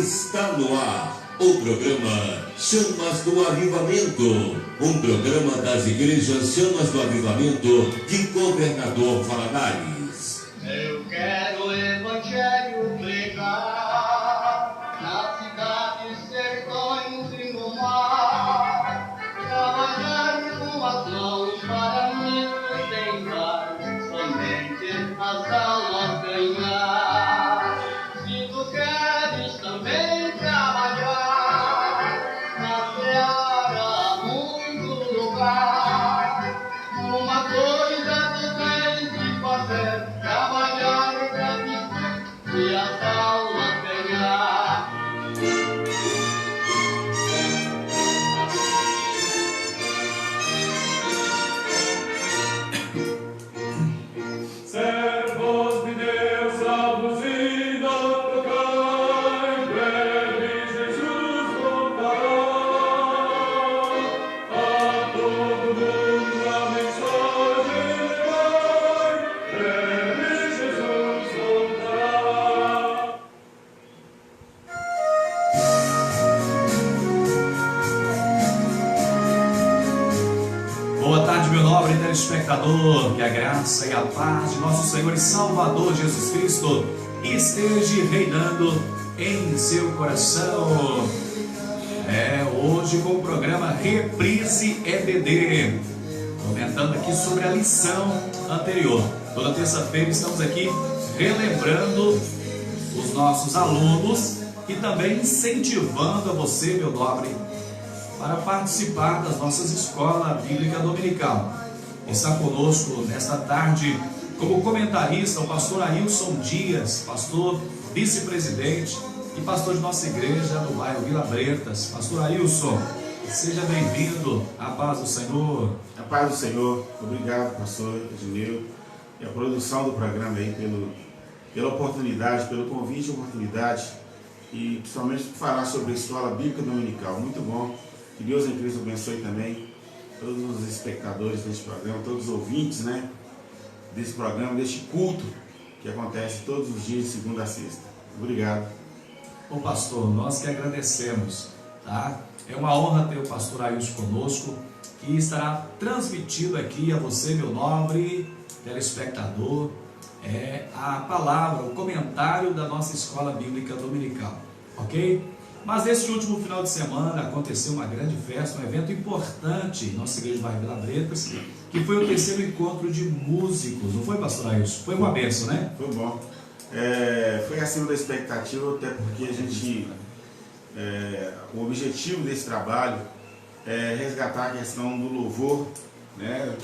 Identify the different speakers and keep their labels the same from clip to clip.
Speaker 1: Está no ar o programa Chamas do Avivamento, um programa das igrejas Chamas do Avivamento de Governador Valadares.
Speaker 2: Eu quero o evangelho pregar nas cidades, sertões e no mar, trabalhar com as mãos para me sustentar, somente as almas ganhar. Se tu queres também trabalhar na seara, há muito lugar. Uma coisa tu tens que fazer, trabalhar pra ti e as almas ganhar.
Speaker 3: Servos de Deus, salvos e não tocai, breve Jesus voltará. A todo mundo a mensagem levai, breve Jesus voltará.
Speaker 4: Boa tarde, meu nobre telespectador, que a graça e a paz de nosso Senhor e Salvador Jesus Cristo esteja reinando em seu coração. Hoje com o programa Reprise EBD, comentando aqui sobre a lição anterior. Toda terça-feira estamos aqui relembrando os nossos alunos e também incentivando a você, meu nobre, para participar das nossas escolas bíblica dominical. Está conosco nesta tarde, como comentarista, o pastor Ailson Dias, pastor vice-presidente e pastor de nossa igreja no bairro Vila Bretas. Pastor Ailson, seja bem-vindo. A paz do Senhor.
Speaker 5: A paz do Senhor. Obrigado, pastor Edneu, e a produção do programa aí pela oportunidade, pelo convite e oportunidade, e principalmente por falar sobre a escola bíblica dominical. Muito bom. Que Deus em Cristo abençoe também todos os espectadores deste programa, todos os ouvintes, né, desse programa, deste culto que acontece todos os dias de segunda a sexta. Obrigado.
Speaker 4: Ô pastor, nós que agradecemos, tá? É uma honra ter o pastor Ailson conosco, que estará transmitindo aqui a você, meu nobre telespectador, a palavra, o comentário da nossa escola bíblica dominical, ok? Mas neste último final de semana aconteceu uma grande festa, um evento importante em nossa igreja do bairro Vila Bretas, que foi o terceiro encontro de músicos. Não foi, pastor Ailson? Foi uma bênção, né?
Speaker 5: Foi bom. Foi acima da expectativa, até porque a gente, o objetivo desse trabalho é resgatar a questão do louvor, né?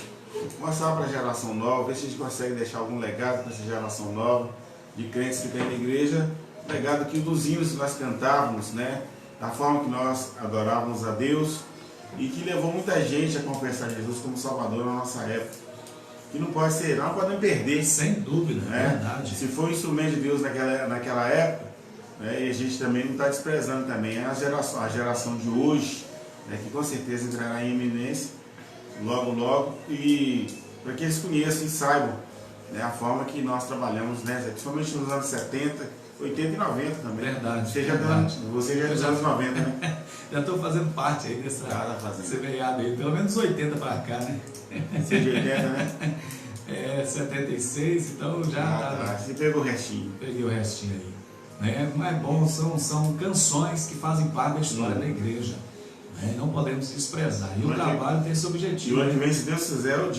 Speaker 5: Mostrar para a geração nova, ver se a gente consegue deixar algum legado para essa geração nova de crentes que tem na igreja. Legado aqui dos hinos que nós cantávamos, né? Da forma que nós adorávamos a Deus e que levou muita gente a confessar Jesus como Salvador na nossa época. Que não pode ser, não podemos perder.
Speaker 4: Sem dúvida, é
Speaker 5: né?
Speaker 4: verdade.
Speaker 5: Se for um instrumento de Deus naquela época, né? E a gente também não está desprezando também a geração de hoje, né? Que com certeza entrará em eminência logo, logo, e para que eles conheçam e saibam, né? A forma que nós trabalhamos, né? Principalmente nos anos 70, 80 e 90 também.
Speaker 4: Verdade.
Speaker 5: Você já é dos anos 90, né?
Speaker 4: Já estou fazendo parte aí dessa semeada aí, pelo menos 80 para cá, né?
Speaker 5: Você é de 80, né?
Speaker 4: 76, então já.
Speaker 5: Você pegou o restinho.
Speaker 4: Peguei o restinho aí. Né? Mas é bom, são canções que fazem parte da história da igreja. Né? Não podemos desprezar. E o trabalho tem esse objetivo.
Speaker 5: E o ano que vem, se Deus quiser, o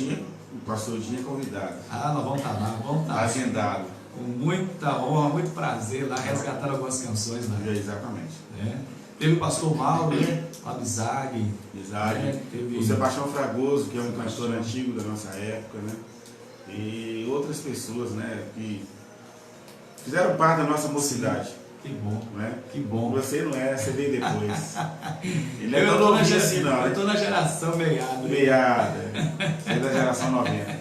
Speaker 5: pastor Dinho é convidado.
Speaker 4: Nós vamos estar lá, vamos estar.
Speaker 5: Agendado.
Speaker 4: Com muita honra, muito prazer lá, resgatar algumas canções lá.
Speaker 5: Exatamente.
Speaker 4: Teve o pastor Mauro, né? O Abizag.
Speaker 5: O Sebastião Fragoso, que é um cantor antigo da nossa época, né? E outras pessoas, né? Que fizeram parte da nossa mocidade.
Speaker 4: Que bom,
Speaker 5: né?
Speaker 4: Que bom.
Speaker 5: Você não é, você veio depois. Ele
Speaker 4: eu estou na,
Speaker 5: eu
Speaker 4: tô na geração meiada.
Speaker 5: Você é da geração 90.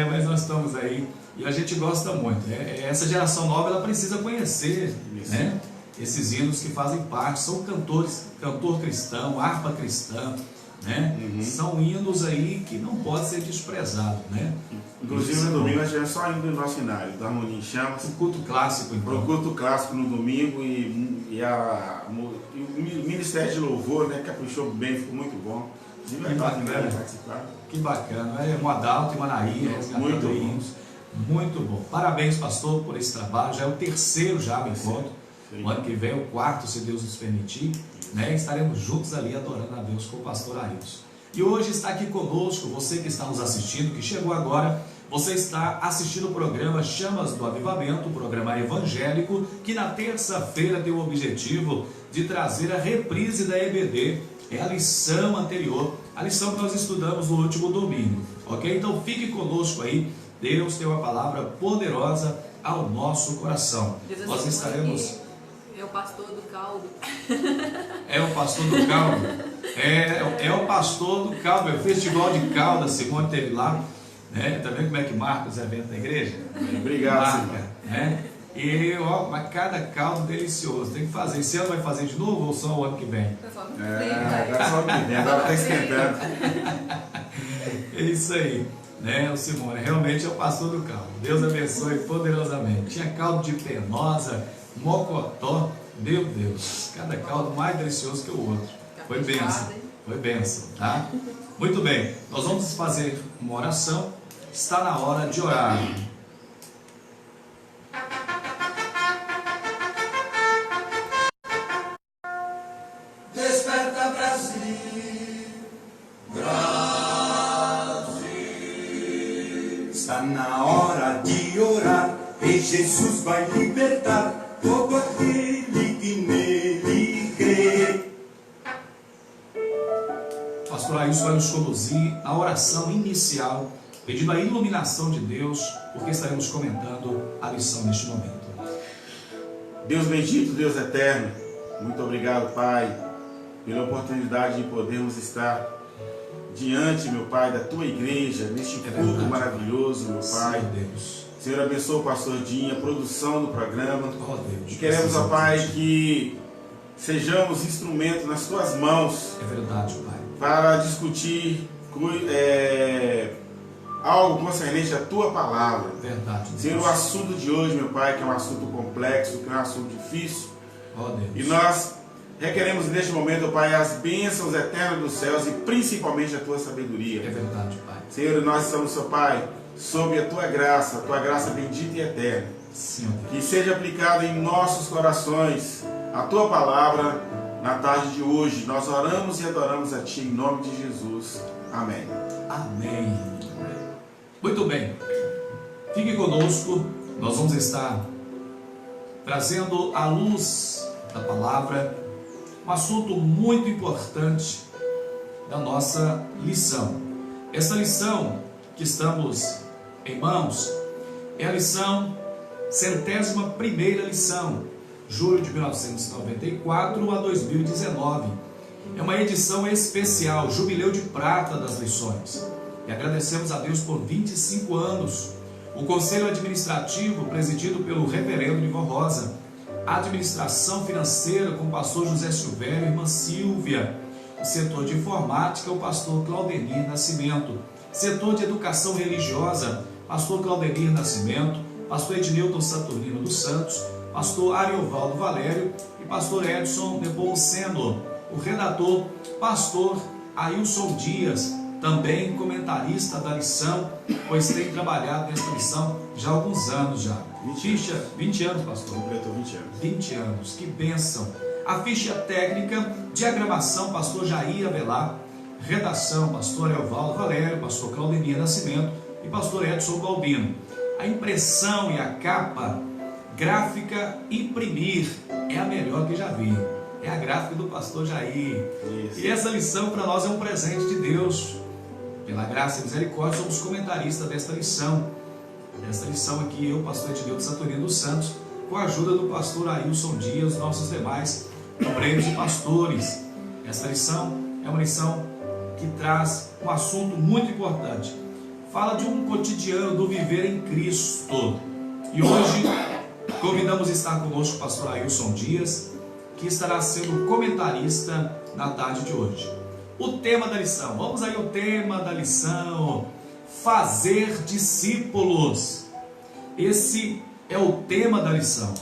Speaker 4: Mas nós estamos aí. E a gente gosta muito. Essa geração nova, ela precisa conhecer, né, esses hinos que fazem parte. São cantores, cantor cristão, harpa cristã, né? São hinos aí que não pode ser desprezado, né?
Speaker 5: Inclusive no domingo nós tivemos só indo do nosso cenário, da Harmonia em Chamas.
Speaker 4: O culto clássico, então.
Speaker 5: Pro culto clássico no domingo e o Ministério de Louvor, né, caprichou bem, ficou muito bom.
Speaker 4: Que bacana. Que bacana. É Moadalto e Manaí, resgatando hinos. Muito bom. Parabéns, pastor, por esse trabalho. Já é o terceiro já no encontro. O ano que vem é o quarto, se Deus nos permitir, né? Estaremos juntos ali adorando a Deus com o pastor Ailson. E hoje está aqui conosco, você que está nos assistindo, que chegou agora, você está assistindo o programa Chamas do Avivamento, um programa evangélico, que na terça-feira tem o objetivo de trazer a reprise da EBD, é a lição anterior, a lição que nós estudamos no último domingo, ok? Então fique conosco aí, Deus tem uma palavra poderosa ao nosso coração. Nós estaremos...
Speaker 6: É o pastor do caldo.
Speaker 4: É o pastor do caldo. É o pastor do caldo. É o festival de caldo. A Simone teve lá, né? Tá vendo como é que marca os eventos da igreja?
Speaker 5: Obrigado,
Speaker 4: marca, né? E ó, mas cada caldo delicioso. Tem que fazer. Esse ano vai fazer de novo ou só o ano que vem?
Speaker 5: Agora só o ano que vem, agora está esquentando.
Speaker 4: É isso aí, né? O Simone realmente é o pastor do caldo. Deus abençoe poderosamente. Tinha caldo de penosa, mocotó, meu Deus, cada caldo mais delicioso que o outro. Foi bênção, tá? Muito bem, nós vamos fazer uma oração, está na hora de orar.
Speaker 7: Desperta, Brasil, está na hora de orar, e Jesus vai libertar todo aquele que nele crê.
Speaker 4: Pastor Ailson vai nos conduzir na oração inicial, pedindo a iluminação de Deus, porque estaremos comentando a lição neste momento.
Speaker 5: Deus bendito, Deus eterno, muito obrigado, Pai, pela oportunidade de podermos estar diante, meu Pai, da Tua igreja, neste culto maravilhoso, meu Pai.
Speaker 4: Deus.
Speaker 5: Senhor, abençoa o pastor Dinho, a produção do programa.
Speaker 4: Oh, Deus.
Speaker 5: E queremos, ó Pai, que sejamos instrumentos nas Tuas mãos.
Speaker 4: É verdade, Pai.
Speaker 5: Para discutir algo concernente à Tua palavra.
Speaker 4: Verdade, Deus.
Speaker 5: Senhor, o assunto de hoje, meu Pai, que é um assunto complexo, que é um assunto difícil.
Speaker 4: Oh, Deus.
Speaker 5: E nós requeremos neste momento, ó Pai, as bênçãos eternas dos céus e principalmente a Tua sabedoria.
Speaker 4: É verdade, Pai.
Speaker 5: Senhor, nós estamos, ó Pai, sob a Tua graça bendita e eterna.
Speaker 4: Senhor.
Speaker 5: Que seja aplicada em nossos corações a Tua palavra na tarde de hoje. Nós oramos e adoramos a Ti em nome de Jesus. Amém.
Speaker 4: Amém. Muito bem. Fique conosco. Nós vamos estar trazendo à luz da palavra um assunto muito importante da nossa lição. Essa lição que estamos em mãos é a lição 101ª lição, julho de 1994 a 2019. É uma edição especial, jubileu de prata das lições. E agradecemos a Deus por 25 anos. O Conselho Administrativo, presidido pelo Reverendo Nivon Rosa, a administração financeira com o pastor José Silvério e irmã Silvia, o setor de informática, o pastor Claudenir Nascimento, setor de educação religiosa, pastor Claudenir Nascimento, pastor Ednilton Saturnino dos Santos, pastor Ariovaldo Valério e pastor Edson Nepomuceno, o redator, pastor Ailson Dias, também comentarista da lição, pois tem trabalhado nesta lição já há alguns anos já. 20 anos, pastor?
Speaker 5: Completou 20 anos.
Speaker 4: 20 anos, que bênção. A ficha técnica, diagramação, pastor Jair Avelar, redação, pastor Ariovaldo Valério, pastor Claudenir Nascimento e pastor Edson Balbino. A impressão e a capa gráfica imprimir é a melhor que já vi. É a gráfica do pastor Jair.
Speaker 5: Isso.
Speaker 4: E essa lição para nós é um presente de Deus. Pela graça e misericórdia, somos comentaristas desta lição. Essa lição aqui, eu, pastor Ednilton Saturnino dos Santos, com a ajuda do pastor Ailson Dias, nossos demais obreiros e pastores. Essa lição é uma lição que traz um assunto muito importante. Fala de um cotidiano do viver em Cristo. E hoje convidamos a estar conosco o pastor Ailson Dias, que estará sendo comentarista na tarde de hoje. o tema da lição. Vamos aí ao tema da lição: fazer discípulos. Esse é o tema da lição.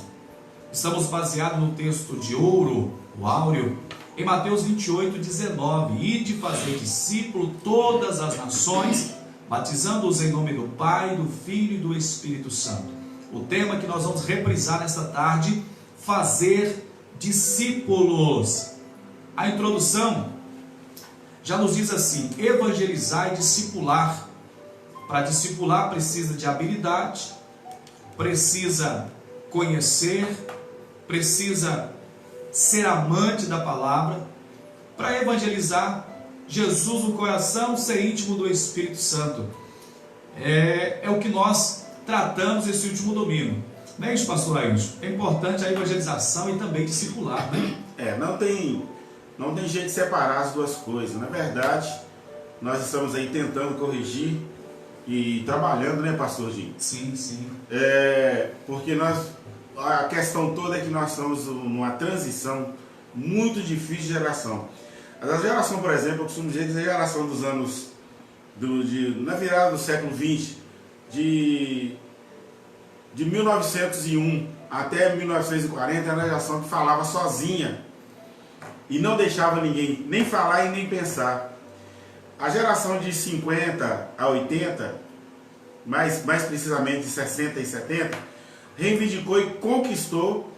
Speaker 4: Estamos baseados no texto de ouro, o áureo, em Mateus 28:19. Ide fazer discípulo todas as nações, batizando-os em nome do Pai, do Filho e do Espírito Santo. O tema que nós vamos reprisar nesta tarde: fazer discípulos. A introdução já nos diz assim: evangelizar e discipular. Para discipular precisa de habilidade, precisa conhecer, precisa ser amante da palavra. Para evangelizar, Jesus no coração, ser íntimo do Espírito Santo. É o que nós tratamos esse último domingo. Não é isso, pastor Ailton? É importante a evangelização e também discipular, né?
Speaker 5: Não tem jeito de separar as duas coisas. Na verdade, nós estamos aí tentando corrigir e trabalhando, né, pastor Gil?
Speaker 4: Sim, sim.
Speaker 5: Porque a questão toda é que nós estamos numa transição muito difícil de geração. A geração, por exemplo, eu costumo dizer que a geração dos anos, na virada do século XX, de 1901 até 1940, era uma geração que falava sozinha e não deixava ninguém nem falar e nem pensar. A geração de 50 a 80, mais precisamente de 60 e 70, reivindicou e conquistou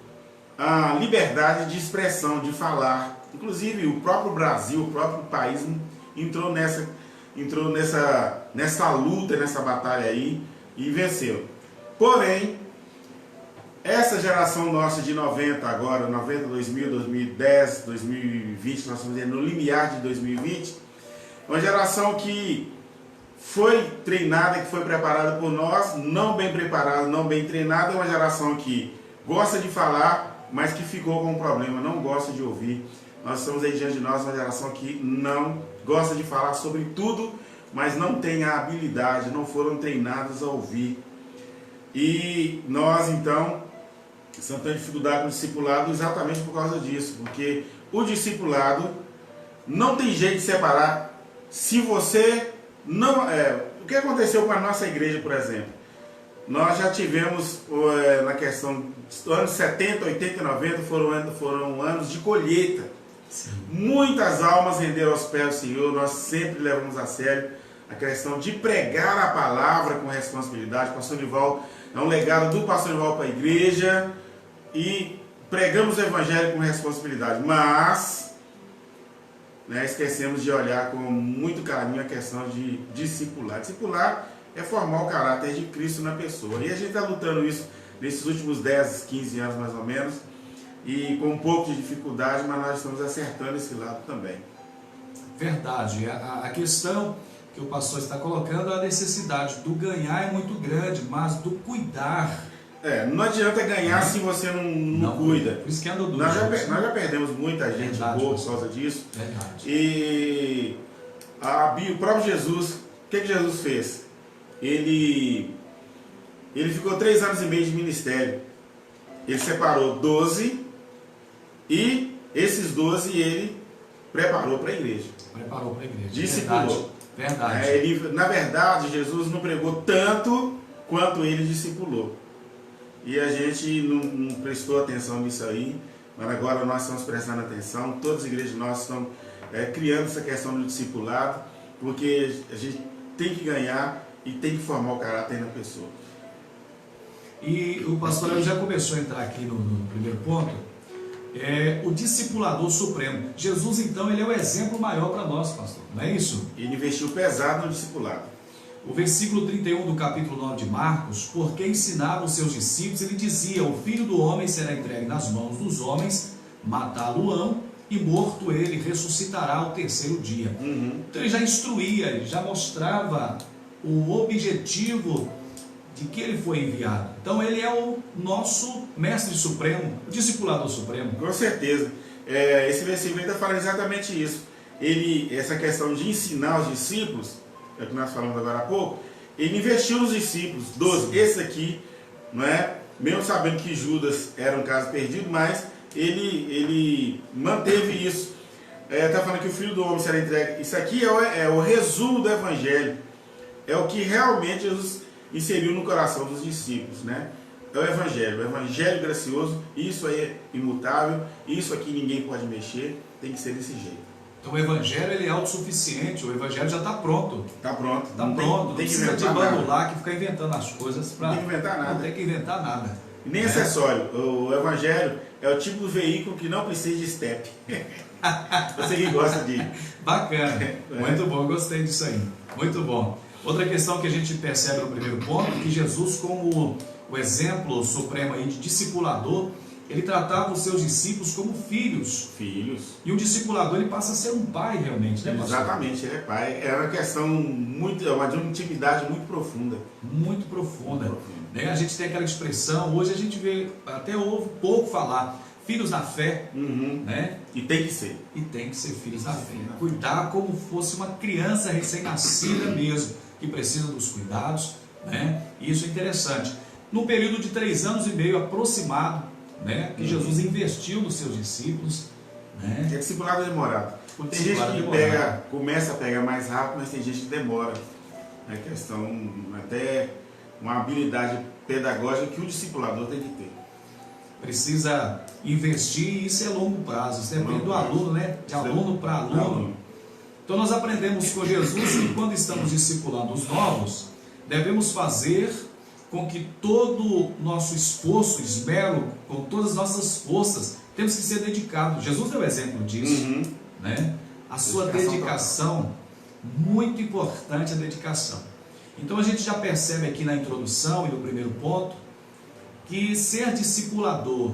Speaker 5: a liberdade de expressão, de falar. Inclusive o próprio Brasil, o próprio país entrou nessa luta, nessa batalha aí e venceu. Porém, essa geração nossa de 90 agora, 90, 2000, 2010, 2020, nós estamos no limiar de 2020, uma geração que foi treinada, que foi preparada por nós, não bem preparada, não bem treinada, é uma geração que gosta de falar, mas que ficou com um problema, não gosta de ouvir. Nós estamos aí diante de nós uma geração que não gosta de falar sobre tudo, mas não tem a habilidade, não foram treinados a ouvir. E nós, então, estamos tendo dificuldade no discipulado exatamente por causa disso, porque o discipulado não tem jeito de separar. Se você não... o que aconteceu com a nossa igreja, por exemplo? Nós já tivemos, na questão dos anos 70, 80 e 90, foram anos de colheita. Sim. Muitas almas renderam aos pés do Senhor. Nós sempre levamos a sério a questão de pregar a palavra com responsabilidade. O pastor Nival é um legado do pastor Nival para a igreja e pregamos o evangelho com responsabilidade, mas esquecemos de olhar com muito carinho a questão de discipular. Discipular é formar o caráter de Cristo na pessoa, e a gente está lutando isso nesses últimos 10, 15 anos mais ou menos, e com um pouco de dificuldade, mas nós estamos acertando esse lado também.
Speaker 4: Verdade. A questão que o pastor está colocando, a necessidade do ganhar é muito grande, mas do cuidar.
Speaker 5: Não adianta ganhar se você não cuida.
Speaker 4: Por isso que anda
Speaker 5: nós já perdemos muita gente boa por causa disso.
Speaker 4: Verdade.
Speaker 5: E o próprio Jesus, o que Jesus fez? Ele ficou 3 anos e meio de ministério. Ele separou 12 e esses 12 ele preparou para a igreja.
Speaker 4: Preparou para a igreja.
Speaker 5: Discipulou.
Speaker 4: Verdade.
Speaker 5: Na verdade, Jesus não pregou tanto quanto ele discipulou. E a gente não prestou atenção nisso aí, mas agora nós estamos prestando atenção. Todas as igrejas nossas estão criando essa questão do discipulado, porque a gente tem que ganhar e tem que formar o caráter na pessoa.
Speaker 4: E o pastor já começou a entrar aqui no primeiro ponto, o discipulador supremo. Jesus, então, ele é o exemplo maior para nós, pastor, não é isso?
Speaker 5: Ele investiu pesado no discipulado.
Speaker 4: O versículo 31 do capítulo 9 de Marcos: porque ensinava os seus discípulos, ele dizia: o Filho do Homem será entregue nas mãos dos homens, matá-lo-ão, e morto ele, ressuscitará ao terceiro dia. Então ele já instruía, ele já mostrava o objetivo de que ele foi enviado. Então ele é o nosso mestre supremo, o discipulador supremo.
Speaker 5: Com certeza. Esse versículo está falando exatamente isso. Essa questão de ensinar os discípulos, é o que nós falamos agora há pouco, ele investiu nos discípulos, 12. Esse aqui, não é? Mesmo sabendo que Judas era um caso perdido, mas ele manteve isso. Está falando que o Filho do Homem será entregue. Isso aqui é o resumo do Evangelho. É o que realmente Jesus inseriu no coração dos discípulos, né? É o Evangelho gracioso. Isso aí é imutável. Isso aqui ninguém pode mexer. Tem que ser desse jeito.
Speaker 4: Então o Evangelho ele é autossuficiente, o Evangelho já está pronto.
Speaker 5: Está pronto.
Speaker 4: Está pronto, não precisa de bando lá que fica inventando as coisas.
Speaker 5: Não tem que inventar nada.
Speaker 4: Não tem que inventar nada.
Speaker 5: E nem acessório. O Evangelho é o tipo de veículo que não precisa de step. Você que gosta de...
Speaker 4: Bacana, muito bom, gostei disso aí. Muito bom. Outra questão que a gente percebe no primeiro ponto, que Jesus, como o exemplo supremo aí de discipulador, ele tratava os seus discípulos como filhos. E o discipulador ele passa a ser um pai realmente, né, pastor?
Speaker 5: Exatamente, ele é pai. É uma questão de uma intimidade muito profunda.
Speaker 4: Muito profunda. Né? A gente tem aquela expressão, hoje a gente vê, até ouve pouco falar, filhos na fé. Né?
Speaker 5: E tem que ser.
Speaker 4: E tem que ser filhos da fé. Cuidar como fosse uma criança recém-nascida mesmo, que precisa dos cuidados. Né? E isso é interessante. No período de 3 anos e meio aproximado, né, que Jesus investiu nos seus discípulos. Né?
Speaker 5: É discipulado demorado. Tem gente que começa a pegar mais rápido, mas tem gente que demora. É questão, até uma habilidade pedagógica que o discipulador tem que ter.
Speaker 4: Precisa investir, e isso é longo prazo. Isso depende do aluno, né? De aluno para aluno. Então nós aprendemos com Jesus que quando estamos discipulando os novos, devemos fazer com que todo o nosso esforço, esmero, com todas as nossas forças, temos que ser dedicados. Jesus deu exemplo disso, né? A sua dedicação, muito importante a dedicação. Então a gente já percebe aqui na introdução e no primeiro ponto, que ser discipulador,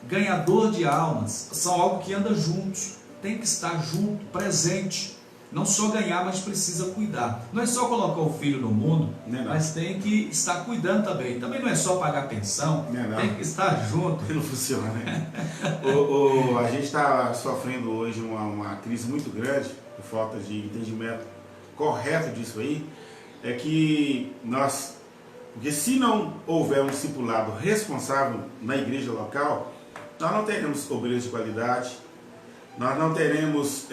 Speaker 4: ganhador de almas, são algo que anda juntos, tem que estar junto, presente. Não só ganhar, mas precisa cuidar. Não é só colocar o filho no mundo, mas tem que estar cuidando também. Também não é só pagar pensão, tem que estar junto.
Speaker 5: Não funciona, né? A gente está sofrendo hoje uma crise muito grande, por falta de entendimento correto disso aí, é que porque se não houver um discipulado responsável na igreja local, nós não teremos obreiros de qualidade, nós não teremos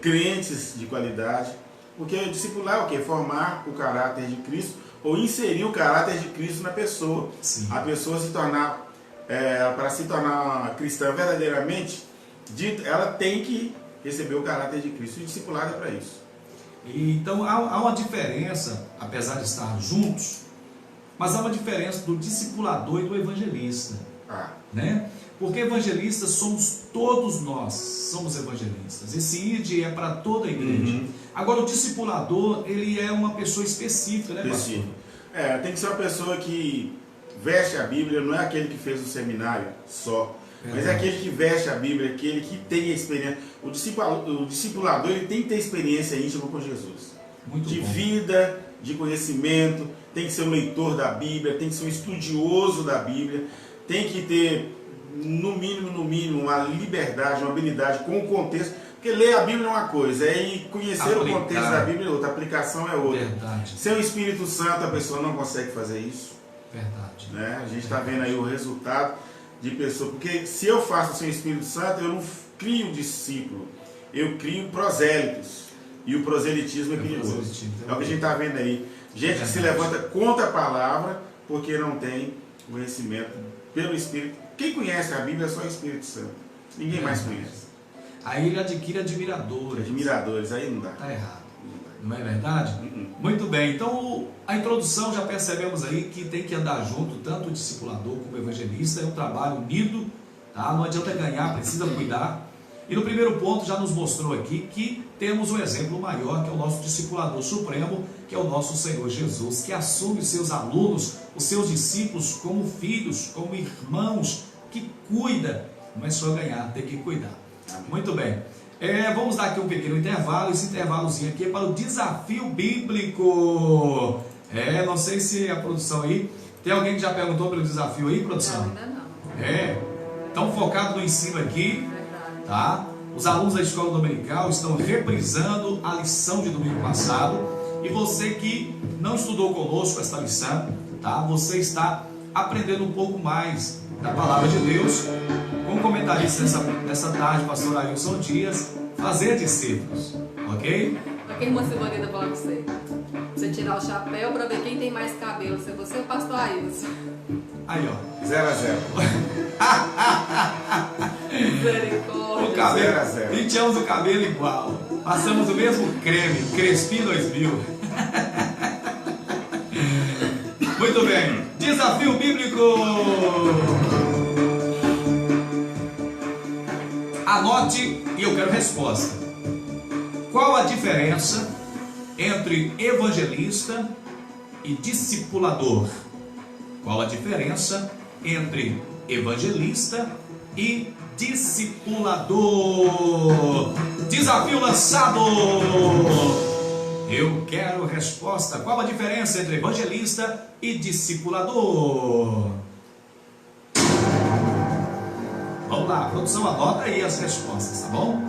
Speaker 5: crentes de qualidade, porque discipular é o quê? Formar o caráter de Cristo, ou inserir o caráter de Cristo na pessoa.
Speaker 4: Sim.
Speaker 5: A pessoa se tornar, para se tornar cristã verdadeiramente, ela tem que receber o caráter de Cristo, e discipulado é para isso.
Speaker 4: Então há uma diferença, apesar de estar juntos, mas há uma diferença do discipulador e do evangelista. Né? Porque evangelistas somos todos nós, somos evangelistas. Esse ID é para toda a igreja. Agora o discipulador, ele é uma pessoa específica, né, pastor?
Speaker 5: Tem que ser uma pessoa que veste a Bíblia, não é aquele que fez o seminário só, mas é aquele que veste a Bíblia, aquele que tem a experiência. O discipulador, ele tem que ter experiência íntima com Jesus. De vida, de conhecimento, tem que ser um leitor da Bíblia, tem que ser um estudioso da Bíblia, tem que ter, no mínimo, uma liberdade, uma habilidade com o contexto. Porque ler a Bíblia é uma coisa, e conhecer o contexto da Bíblia é outra, a aplicação é outra.
Speaker 4: Verdade.
Speaker 5: Sem o Espírito Santo, a pessoa não consegue fazer isso.
Speaker 4: Verdade.
Speaker 5: Né? A gente está vendo aí o resultado de pessoas. Porque se eu faço sem o Espírito Santo, eu não crio discípulo, eu crio prosélitos. E o proselitismo é perigoso. É o que a gente está vendo aí. Gente que se levanta contra a palavra porque não tem conhecimento pelo Espírito. Quem conhece a Bíblia é só o Espírito Santo. Ninguém mais conhece.
Speaker 4: Aí ele adquire admiradores.
Speaker 5: Admiradores, aí não dá.
Speaker 4: Está errado. Não é verdade? Muito bem. Então, a introdução já percebemos aí que tem que andar junto, tanto o discipulador como o evangelista. É um trabalho unido, tá? Não adianta ganhar, precisa cuidar. E no primeiro ponto já nos mostrou aqui que temos um exemplo maior, que é o nosso discipulador supremo, que é o nosso Senhor Jesus, que assume os seus alunos, os seus discípulos como filhos, como irmãos, que cuida. Não é só ganhar, tem que cuidar. Muito bem. Vamos dar aqui um pequeno intervalo. Esse intervalozinho aqui é para o desafio bíblico. Não sei se a produção aí... Tem alguém que já perguntou pelo desafio aí, produção?
Speaker 6: Não, ainda não.
Speaker 4: Estão focados no ensino aqui. Tá? Os alunos da escola dominical estão reprisando a lição de domingo passado. E você que não estudou conosco esta lição, tá? Você está aprendendo um pouco mais da palavra de Deus com como comentarista nessa tarde, pastor Ailson Dias, fazer discípulos, ok?
Speaker 8: Aqui, irmã Silvanita, falar com você. Você tirar o chapéu para ver quem tem mais cabelo, se você ou o pastor Ailson.
Speaker 4: Aí, ó.
Speaker 5: 0-0.
Speaker 8: Misericórdia.
Speaker 4: O cabelo,
Speaker 5: 0 a 0.
Speaker 4: 20 anos o cabelo igual. Passamos o mesmo creme, Crespi 2000. Muito bem. Desafio bíblico. Anote e eu quero resposta. Qual a diferença entre evangelista e discipulador? Qual a diferença entre evangelista e discipulador? Desafio lançado! Eu quero resposta. Qual a diferença entre evangelista e discipulador? Vamos lá, produção, anota aí as respostas, tá bom?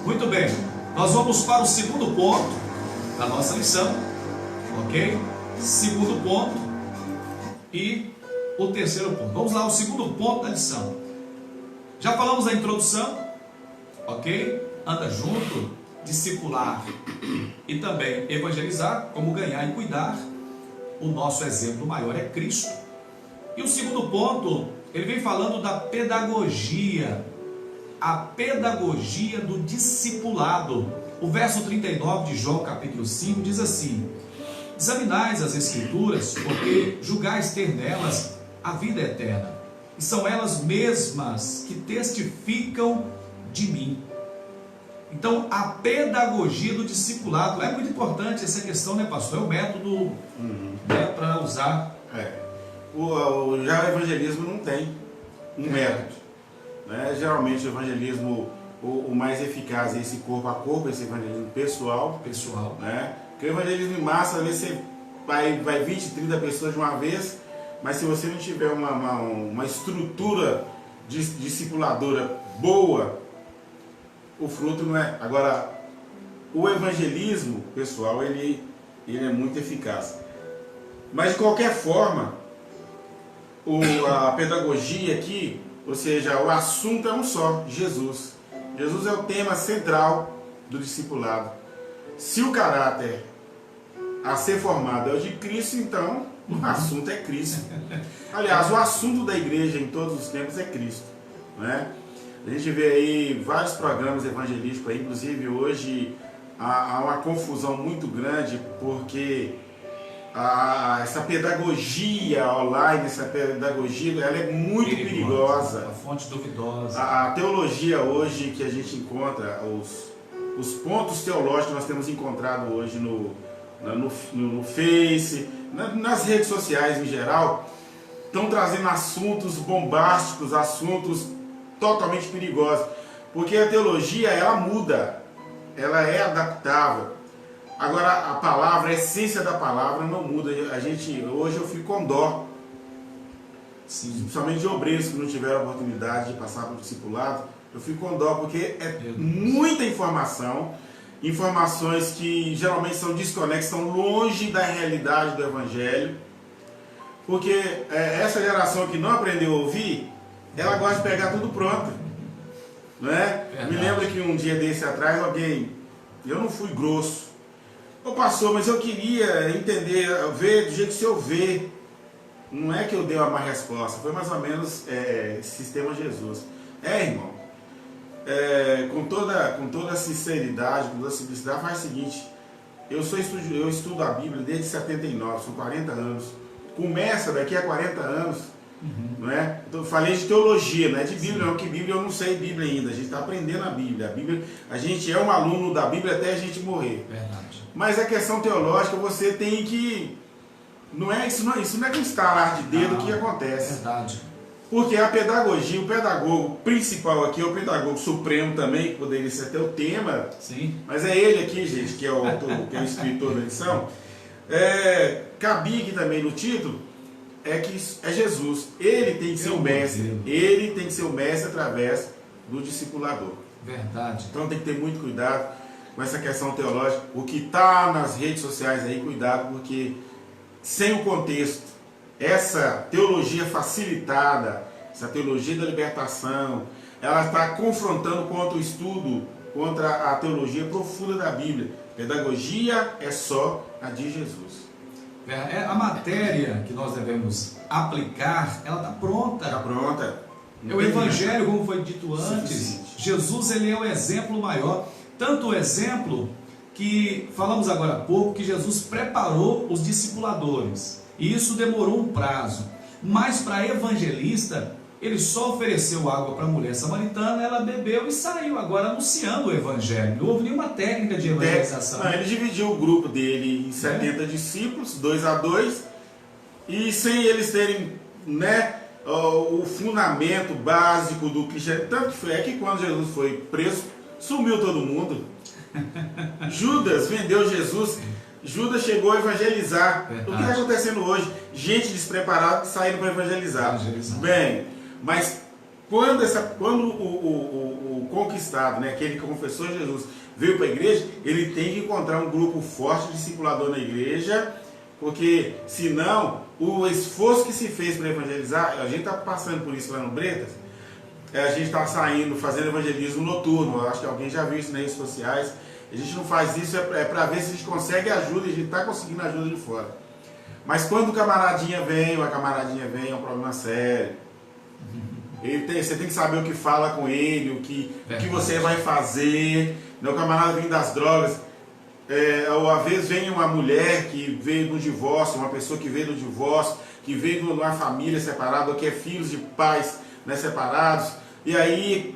Speaker 4: Muito bem, nós vamos para o segundo ponto da nossa lição, ok? Segundo ponto e o terceiro ponto. Vamos lá, o segundo ponto da lição. Já falamos da introdução, ok? Anda junto, discipular e também evangelizar, como ganhar e cuidar. O nosso exemplo maior é Cristo. E o segundo ponto, ele vem falando da pedagogia, a pedagogia do discipulado. O verso 39 de João capítulo 5 diz assim: examinais as escrituras, porque julgais ter nelas a vida eterna, e são elas mesmas que testificam de mim. Então, a pedagogia do discipulado é muito importante essa questão, né, pastor? É o método para usar.
Speaker 5: Já o evangelismo não tem um método, né? Geralmente o evangelismo, o mais eficaz é esse corpo a corpo, esse evangelismo pessoal, né? Porque o evangelismo em massa, ali você vai 20, 30 pessoas de uma vez, mas se você não tiver uma estrutura discipuladora boa, o fruto não é. Agora, o evangelismo pessoal, ele é muito eficaz. Mas de qualquer forma, a pedagogia aqui, ou seja, o assunto é um só: Jesus. Jesus é o tema central do discipulado. Se o caráter a ser formado é o de Cristo, então o assunto é Cristo. Aliás, o assunto da igreja em todos os tempos é Cristo, né? A gente vê aí vários programas evangelísticos aí, inclusive hoje há uma confusão muito grande, porque essa pedagogia online, essa pedagogia, ela é muito perigosa.
Speaker 4: Uma fonte duvidosa.
Speaker 5: A teologia hoje que a gente encontra, os pontos teológicos que nós temos encontrado hoje no Face, nas redes sociais em geral, estão trazendo assuntos bombásticos, assuntos totalmente perigosos, porque a teologia, ela muda, ela é adaptável. Agora, a palavra, a essência da palavra não muda. Hoje eu fico com dó, principalmente de obreiros que não tiveram a oportunidade de passar por discipulado. Eu fico com dó porque é muita informação, informações que geralmente são desconexas, estão longe da realidade do evangelho, porque essa geração que não aprendeu a ouvir, ela gosta de pegar tudo pronto, né? Me lembro que um dia desse atrás eu não fui grosso, pastor, mas eu queria entender, ver do jeito que o senhor vê. Não é que eu dei uma má resposta, foi mais ou menos sistema Jesus. Irmão, com toda a sinceridade, com toda a simplicidade, faz o seguinte: eu estudo a Bíblia desde 79, são 40 anos. Começa daqui a 40 anos, não é? Então, falei de teologia, não é de Bíblia, não, que Bíblia eu não sei Bíblia ainda. A gente está aprendendo a Bíblia. A gente é um aluno da Bíblia até a gente morrer.
Speaker 4: Verdade.
Speaker 5: Mas a questão teológica, você tem que... Isso não é com estalar de dedo que acontece.
Speaker 4: Verdade.
Speaker 5: Porque a pedagogia, o pedagogo principal aqui é o pedagogo supremo também, que poderia ser até o tema.
Speaker 4: Sim.
Speaker 5: Mas é ele aqui, gente, que é o autor, que é o escritor da lição. Cabia aqui também no título, que é Jesus. Ele tem que ser o mestre. Ele tem que ser o mestre através do discipulador.
Speaker 4: Verdade.
Speaker 5: Então tem que ter muito cuidado com essa questão teológica. O que está nas redes sociais aí, cuidado, porque sem o contexto, essa teologia facilitada, essa teologia da libertação, ela está confrontando contra o estudo, contra a teologia profunda da Bíblia. Pedagogia é só a de Jesus.
Speaker 4: A matéria que nós devemos aplicar, ela está pronta.
Speaker 5: Está pronta.
Speaker 4: É o Evangelho, como foi dito antes.
Speaker 5: Suficiente.
Speaker 4: Jesus, ele é o exemplo maior. Tanto o exemplo que falamos agora há pouco, que Jesus preparou os discipuladores. E isso demorou um prazo. Mas para evangelista, ele só ofereceu água para a mulher samaritana, ela bebeu e saiu, agora anunciando o Evangelho. Não houve nenhuma técnica de evangelização.
Speaker 5: Não, ele dividiu o grupo dele em 70 discípulos, 2 a 2, e sem eles terem, né, o fundamento básico do cristianismo. Tanto que é que quando Jesus foi preso, sumiu todo mundo. Judas vendeu Jesus. Judas chegou a evangelizar.
Speaker 4: Verdade.
Speaker 5: O que está acontecendo hoje? Gente despreparada que saindo para evangelizar. Bem, mas quando o conquistado, né, aquele que confessou Jesus, veio para a igreja, ele tem que encontrar um grupo forte, discipulador na igreja, porque senão o esforço que se fez para evangelizar, a gente está passando por isso lá no Bretas, a gente está saindo, fazendo evangelismo noturno, eu acho que alguém já viu isso nas redes sociais. A gente não faz isso para ver se a gente consegue ajuda, e a gente está conseguindo ajuda de fora. Mas quando o camaradinha vem, ou a camaradinha vem, é um problema sério. Você tem que saber o que fala com ele, o que você vai fazer. O camarada vem das drogas. Ou às vezes vem uma mulher que veio do divórcio, uma pessoa que veio do divórcio, que veio de uma família separada, ou que é filhos de pais, né, separados. E aí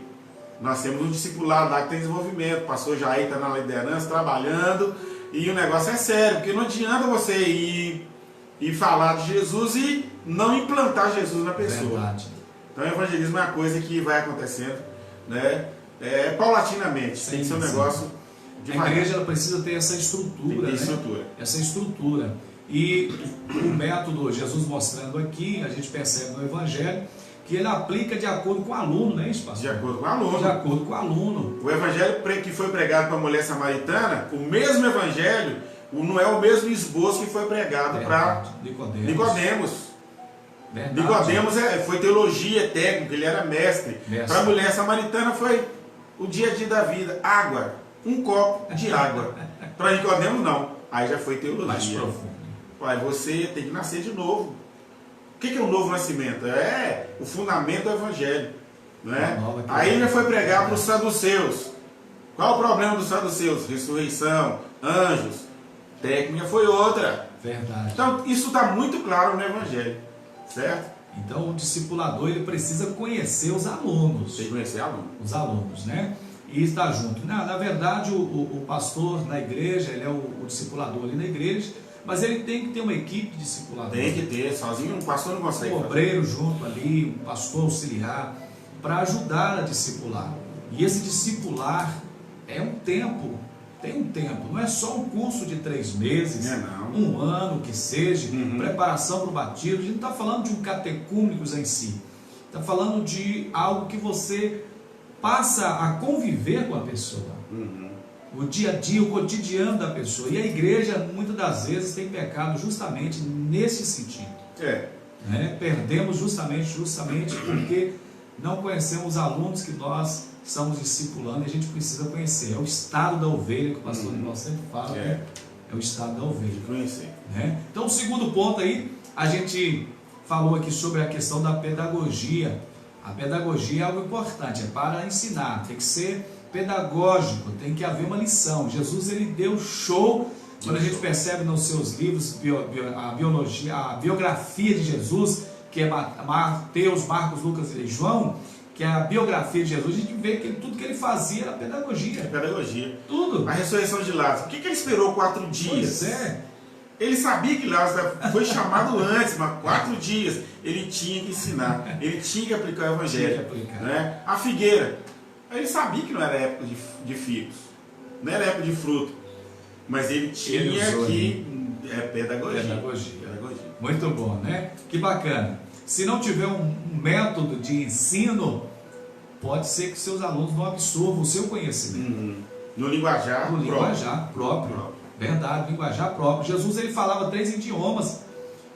Speaker 5: nós temos um discipulado lá que tem desenvolvimento. O pastor Jair está na liderança, trabalhando, e o negócio é sério, porque não adianta você ir falar de Jesus e não implantar Jesus na pessoa.
Speaker 4: Verdade.
Speaker 5: Então o evangelismo é uma coisa que vai acontecendo, né, paulatinamente.
Speaker 4: Sim,
Speaker 5: tem que ser um
Speaker 4: sim.
Speaker 5: negócio de
Speaker 4: A igreja ela precisa ter essa estrutura,
Speaker 5: tem que ter
Speaker 4: né?
Speaker 5: estrutura.
Speaker 4: Essa estrutura. E o método, Jesus mostrando aqui, a gente percebe no Evangelho, que ele aplica de acordo com o aluno, né, pastor?
Speaker 5: De acordo com o aluno.
Speaker 4: De acordo com o aluno.
Speaker 5: O evangelho que foi pregado para a mulher samaritana, o mesmo evangelho, não é o mesmo esboço que foi pregado para Nicodemos.
Speaker 4: Verdade.
Speaker 5: Nicodemos foi teologia técnica, ele era mestre. Para a mulher samaritana foi o dia a dia da vida, água, um copo de água. Para Nicodemos não, aí já foi teologia.
Speaker 4: Mais profundo.
Speaker 5: Pai, você tem que nascer de novo. O que é um novo nascimento? É o fundamento do evangelho. Né? Aí já foi pregar para os saduceus. Qual o problema dos saduceus? Ressurreição, anjos. Técnica foi outra.
Speaker 4: Verdade.
Speaker 5: Então isso está muito claro no evangelho. Certo?
Speaker 4: Então o discipulador ele precisa conhecer os alunos.
Speaker 5: Tem que conhecer
Speaker 4: os alunos, né? E estar junto. Na verdade, o pastor na igreja, ele é o discipulador ali na igreja, mas ele tem que ter uma equipe de discipulador.
Speaker 5: Tem que ter, sozinho um pastor não consegue.
Speaker 4: Um obreiro junto ali, um pastor auxiliar, para ajudar a discipular. E esse discipular é um tempo, tem um tempo, não é só um curso de 3 meses, um ano que seja, preparação para o batismo. A gente não está falando de um catecúmenicos em si, está falando de algo que você passa a conviver com a pessoa. O dia a dia, o cotidiano da pessoa. E a igreja, muitas das vezes, tem pecado justamente nesse sentido. Né? Perdemos justamente porque não conhecemos os alunos que nós estamos discipulando, e a gente precisa conhecer. É o estado da ovelha, que o pastor Nilson sempre fala, né? É o estado da ovelha.
Speaker 5: Conhecer.
Speaker 4: Né? Então, o segundo ponto aí, a gente falou aqui sobre a questão da pedagogia. A pedagogia é algo importante, é para ensinar, tem que ser pedagógico, tem que haver uma lição. Jesus, ele deu show. Quando a gente percebe nos seus livros a biografia de Jesus, que é Mateus, Marcos, Lucas e João, que é a biografia de Jesus, a gente vê que tudo que ele fazia era pedagogia.
Speaker 5: Pedagogia.
Speaker 4: Tudo.
Speaker 5: A ressurreição de Lázaro. Por que ele esperou 4 dias?
Speaker 4: Pois é.
Speaker 5: Ele sabia que Lázaro foi chamado antes, mas 4 dias ele tinha que ensinar, ele tinha que aplicar o evangelho. Né? A figueira, ele sabia que não era época de figos, não era época de fruto, mas ele tinha que... Pedagogia.
Speaker 4: Muito bom, né? Que bacana. Se não tiver um método de ensino, pode ser que seus alunos não absorvam o seu conhecimento.
Speaker 5: No linguajar próprio.
Speaker 4: Linguajar próprio. Verdade, linguajar próprio. Jesus, ele falava 3 idiomas.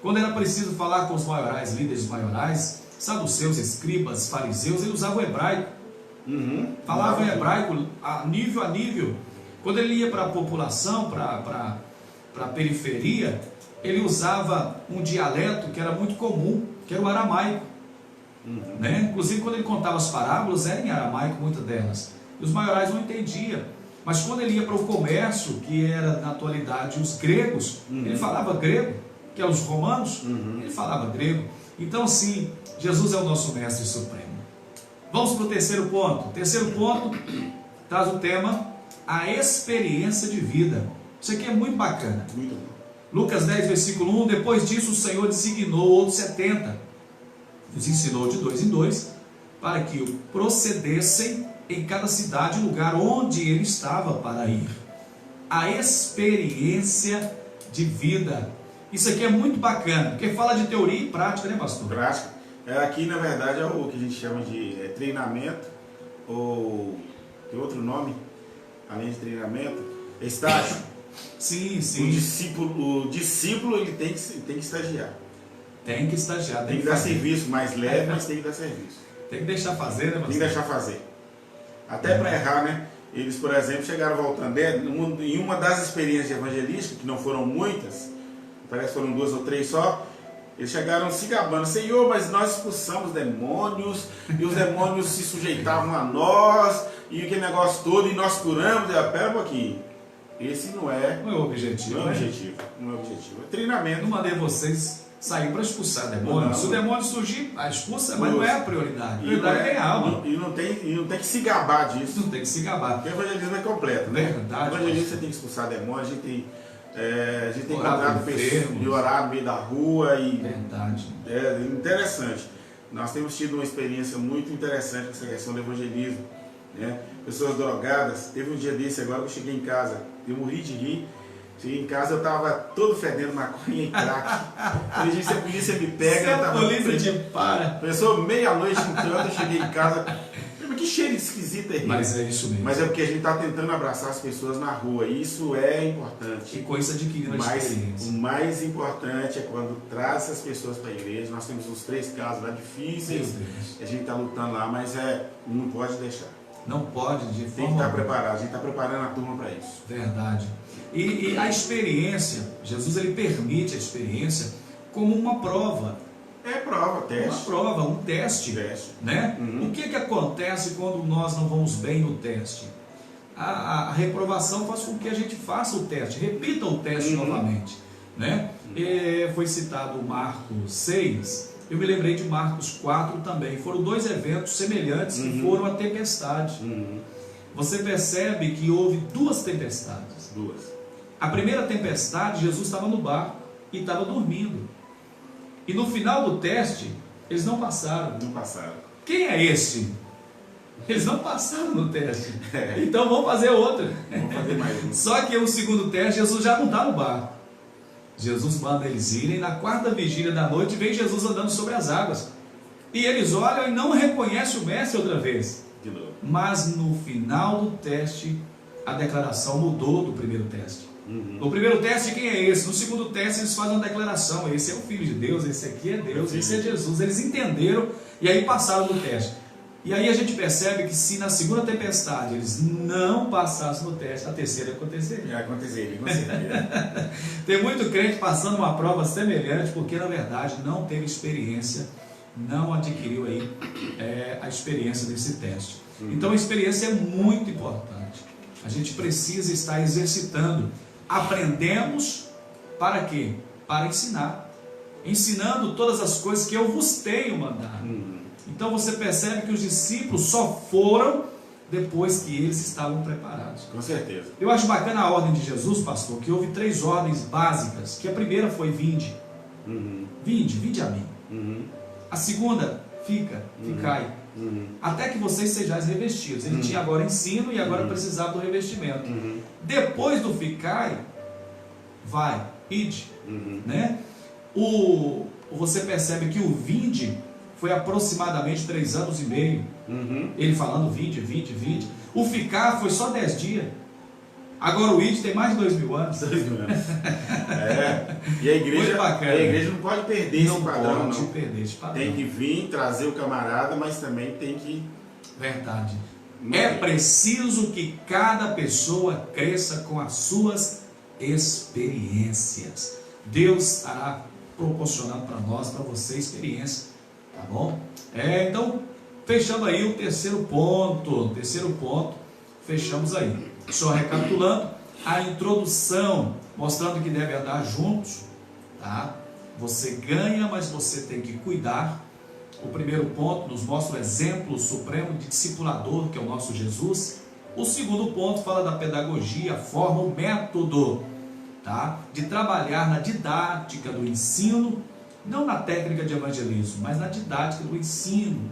Speaker 4: Quando era preciso falar com os maiorais, líderes maiorais, saduceus, escribas, fariseus, ele usava o hebraico. Falava em hebraico a nível. Quando ele ia para a população, para a periferia, ele usava um dialeto que era muito comum, que era o aramaico. Né? Inclusive, quando ele contava as parábolas, era em aramaico, muitas delas. E os maiorais não entendiam. Mas quando ele ia para o comércio, que era na atualidade os gregos, ele falava grego, que é os romanos, ele falava grego. Então, assim, Jesus é o nosso mestre supremo. Vamos para o terceiro ponto. O terceiro ponto traz o tema, a experiência de vida. Isso aqui é muito bacana.
Speaker 5: Muito bom.
Speaker 4: Lucas 10, versículo 1, depois disso o Senhor designou outros 70, os ensinou de 2 em 2, para que procedessem em cada cidade e lugar onde ele estava para ir. A experiência de vida. Isso aqui é muito bacana, porque fala de teoria e prática, né, pastor?
Speaker 5: Prática. Aqui, na verdade, é o que a gente chama de treinamento, ou tem outro nome, além de treinamento, é estágio.
Speaker 4: Sim.
Speaker 5: O discípulo ele tem que estagiar.
Speaker 4: Tem que estagiar.
Speaker 5: Tem que dar serviço, mais leve, mas tem que dar serviço.
Speaker 4: Tem que deixar fazer, né, pastor?
Speaker 5: Tem que deixar fazer. Até para errar, né? Eles, por exemplo, chegaram voltando em uma das experiências evangelísticas, que não foram muitas, parece que foram 2 ou 3 só, eles chegaram se gabando: Senhor, mas nós expulsamos demônios, e os demônios se sujeitavam a nós, e aquele negócio todo, e nós curamos. Pera um pouquinho. Esse não é
Speaker 4: o objetivo.
Speaker 5: Não é objetivo. Não é objetivo. É treinamento.
Speaker 4: Não mandei vocês sair para expulsar demônios. Se o demônio surgir, a expulsa, mas não é a prioridade. A prioridade é a alma.
Speaker 5: E não tem que se gabar disso.
Speaker 4: Não tem que se gabar.
Speaker 5: Porque o evangelismo é completo, né?
Speaker 4: Verdade.
Speaker 5: O evangelismo você tem que expulsar demônios, a gente tem
Speaker 4: Orar
Speaker 5: encontrado
Speaker 4: por
Speaker 5: pessoas
Speaker 4: enfermos.
Speaker 5: de orar no meio da rua.
Speaker 4: Verdade.
Speaker 5: É interessante. Nós temos tido uma experiência muito interessante com essa questão do evangelismo. Né? Pessoas drogadas. Teve um dia desse agora que eu cheguei em casa, eu morri de rir. Cheguei em casa, eu estava todo fedendo maconha e crack. Falei, gente, se a polícia me pega,
Speaker 4: se a polícia te para.
Speaker 5: Pensou meia-noite entrando, eu cheguei em casa. Mas que cheiro esquisito é esse?
Speaker 4: Mas é isso mesmo.
Speaker 5: Mas é porque a gente está tentando abraçar as pessoas na rua. E isso é importante.
Speaker 4: E coisa adquirindo experiência.
Speaker 5: O mais importante é quando traz essas pessoas para a igreja. Nós temos os 3 casos lá difíceis. A gente está lutando lá, mas não pode deixar.
Speaker 4: Não pode, de forma.
Speaker 5: Tem que estar preparado. A gente está preparando a turma para isso.
Speaker 4: Verdade. E a experiência, Jesus ele permite a experiência como uma prova.
Speaker 5: É prova, teste.
Speaker 4: Uma prova, um teste. Né? O que acontece quando nós não vamos bem no teste? A reprovação faz com que a gente faça o teste, repita o teste novamente. Né? Foi citado Marcos 6, eu me lembrei de Marcos 4 também. Foram 2 eventos semelhantes que foram a tempestade. Você percebe que houve 2 tempestades.
Speaker 5: 2.
Speaker 4: A primeira tempestade, Jesus estava no barco e estava dormindo. E no final do teste, eles não passaram.
Speaker 5: Não passaram.
Speaker 4: Quem é esse? Eles não passaram no teste. Então vamos fazer outro.
Speaker 5: Vamos fazer mais um.
Speaker 4: Só que o segundo teste, Jesus já não está no barco. Jesus manda eles irem. Na 4ª vigília da noite, vem Jesus andando sobre as águas. E eles olham e não reconhecem o mestre outra vez.
Speaker 5: De novo.
Speaker 4: Mas no final do teste, a declaração mudou do primeiro teste. No primeiro teste, quem é esse? No segundo teste, eles fazem uma declaração: esse é o Filho de Deus, esse aqui é Deus, esse é Jesus. Eles entenderam e aí passaram no teste. E aí a gente percebe que se na segunda tempestade eles não passassem no teste, a terceira aconteceria.
Speaker 5: Aconteceria, com certeza.
Speaker 4: Tem muito crente passando uma prova semelhante porque na verdade não teve experiência, não adquiriu aí a experiência desse teste. Então a experiência é muito importante. A gente precisa estar exercitando. Aprendemos para quê? Para ensinar. Ensinando todas as coisas que eu vos tenho mandado. Então você percebe que os discípulos só foram depois que eles estavam preparados.
Speaker 5: Com certeza.
Speaker 4: Eu acho bacana a ordem de Jesus, pastor, que houve 3 ordens básicas. Que a primeira foi vinde. Vinde a mim. A segunda, ficai. Até que vocês sejais revestidos. Ele tinha agora ensino e agora precisava do revestimento. Depois do ficai, vai, ide. Né? Você percebe que o vinde foi aproximadamente 3 anos e meio. Ele falando vinde. O ficar foi só 10 dias. Agora o ide tem mais de 2000 anos.
Speaker 5: 2000 anos. E a igreja não pode perder esse padrão.
Speaker 4: Não pode perder esse padrão.
Speaker 5: Tem que vir, trazer o camarada, mas também tem que...
Speaker 4: Verdade. É preciso que cada pessoa cresça com as suas experiências. Deus estará proporcionando para nós, para você, experiência, tá bom? Então, fechamos aí o terceiro ponto, fechamos aí. Só recapitulando, a introdução, mostrando que deve andar juntos, tá? Você ganha, mas você tem que cuidar. O primeiro ponto nos mostra o exemplo supremo de discipulador, que é o nosso Jesus. O segundo ponto fala da pedagogia, a forma, o método, tá? De trabalhar na didática do ensino, não na técnica de evangelismo, mas na didática do ensino.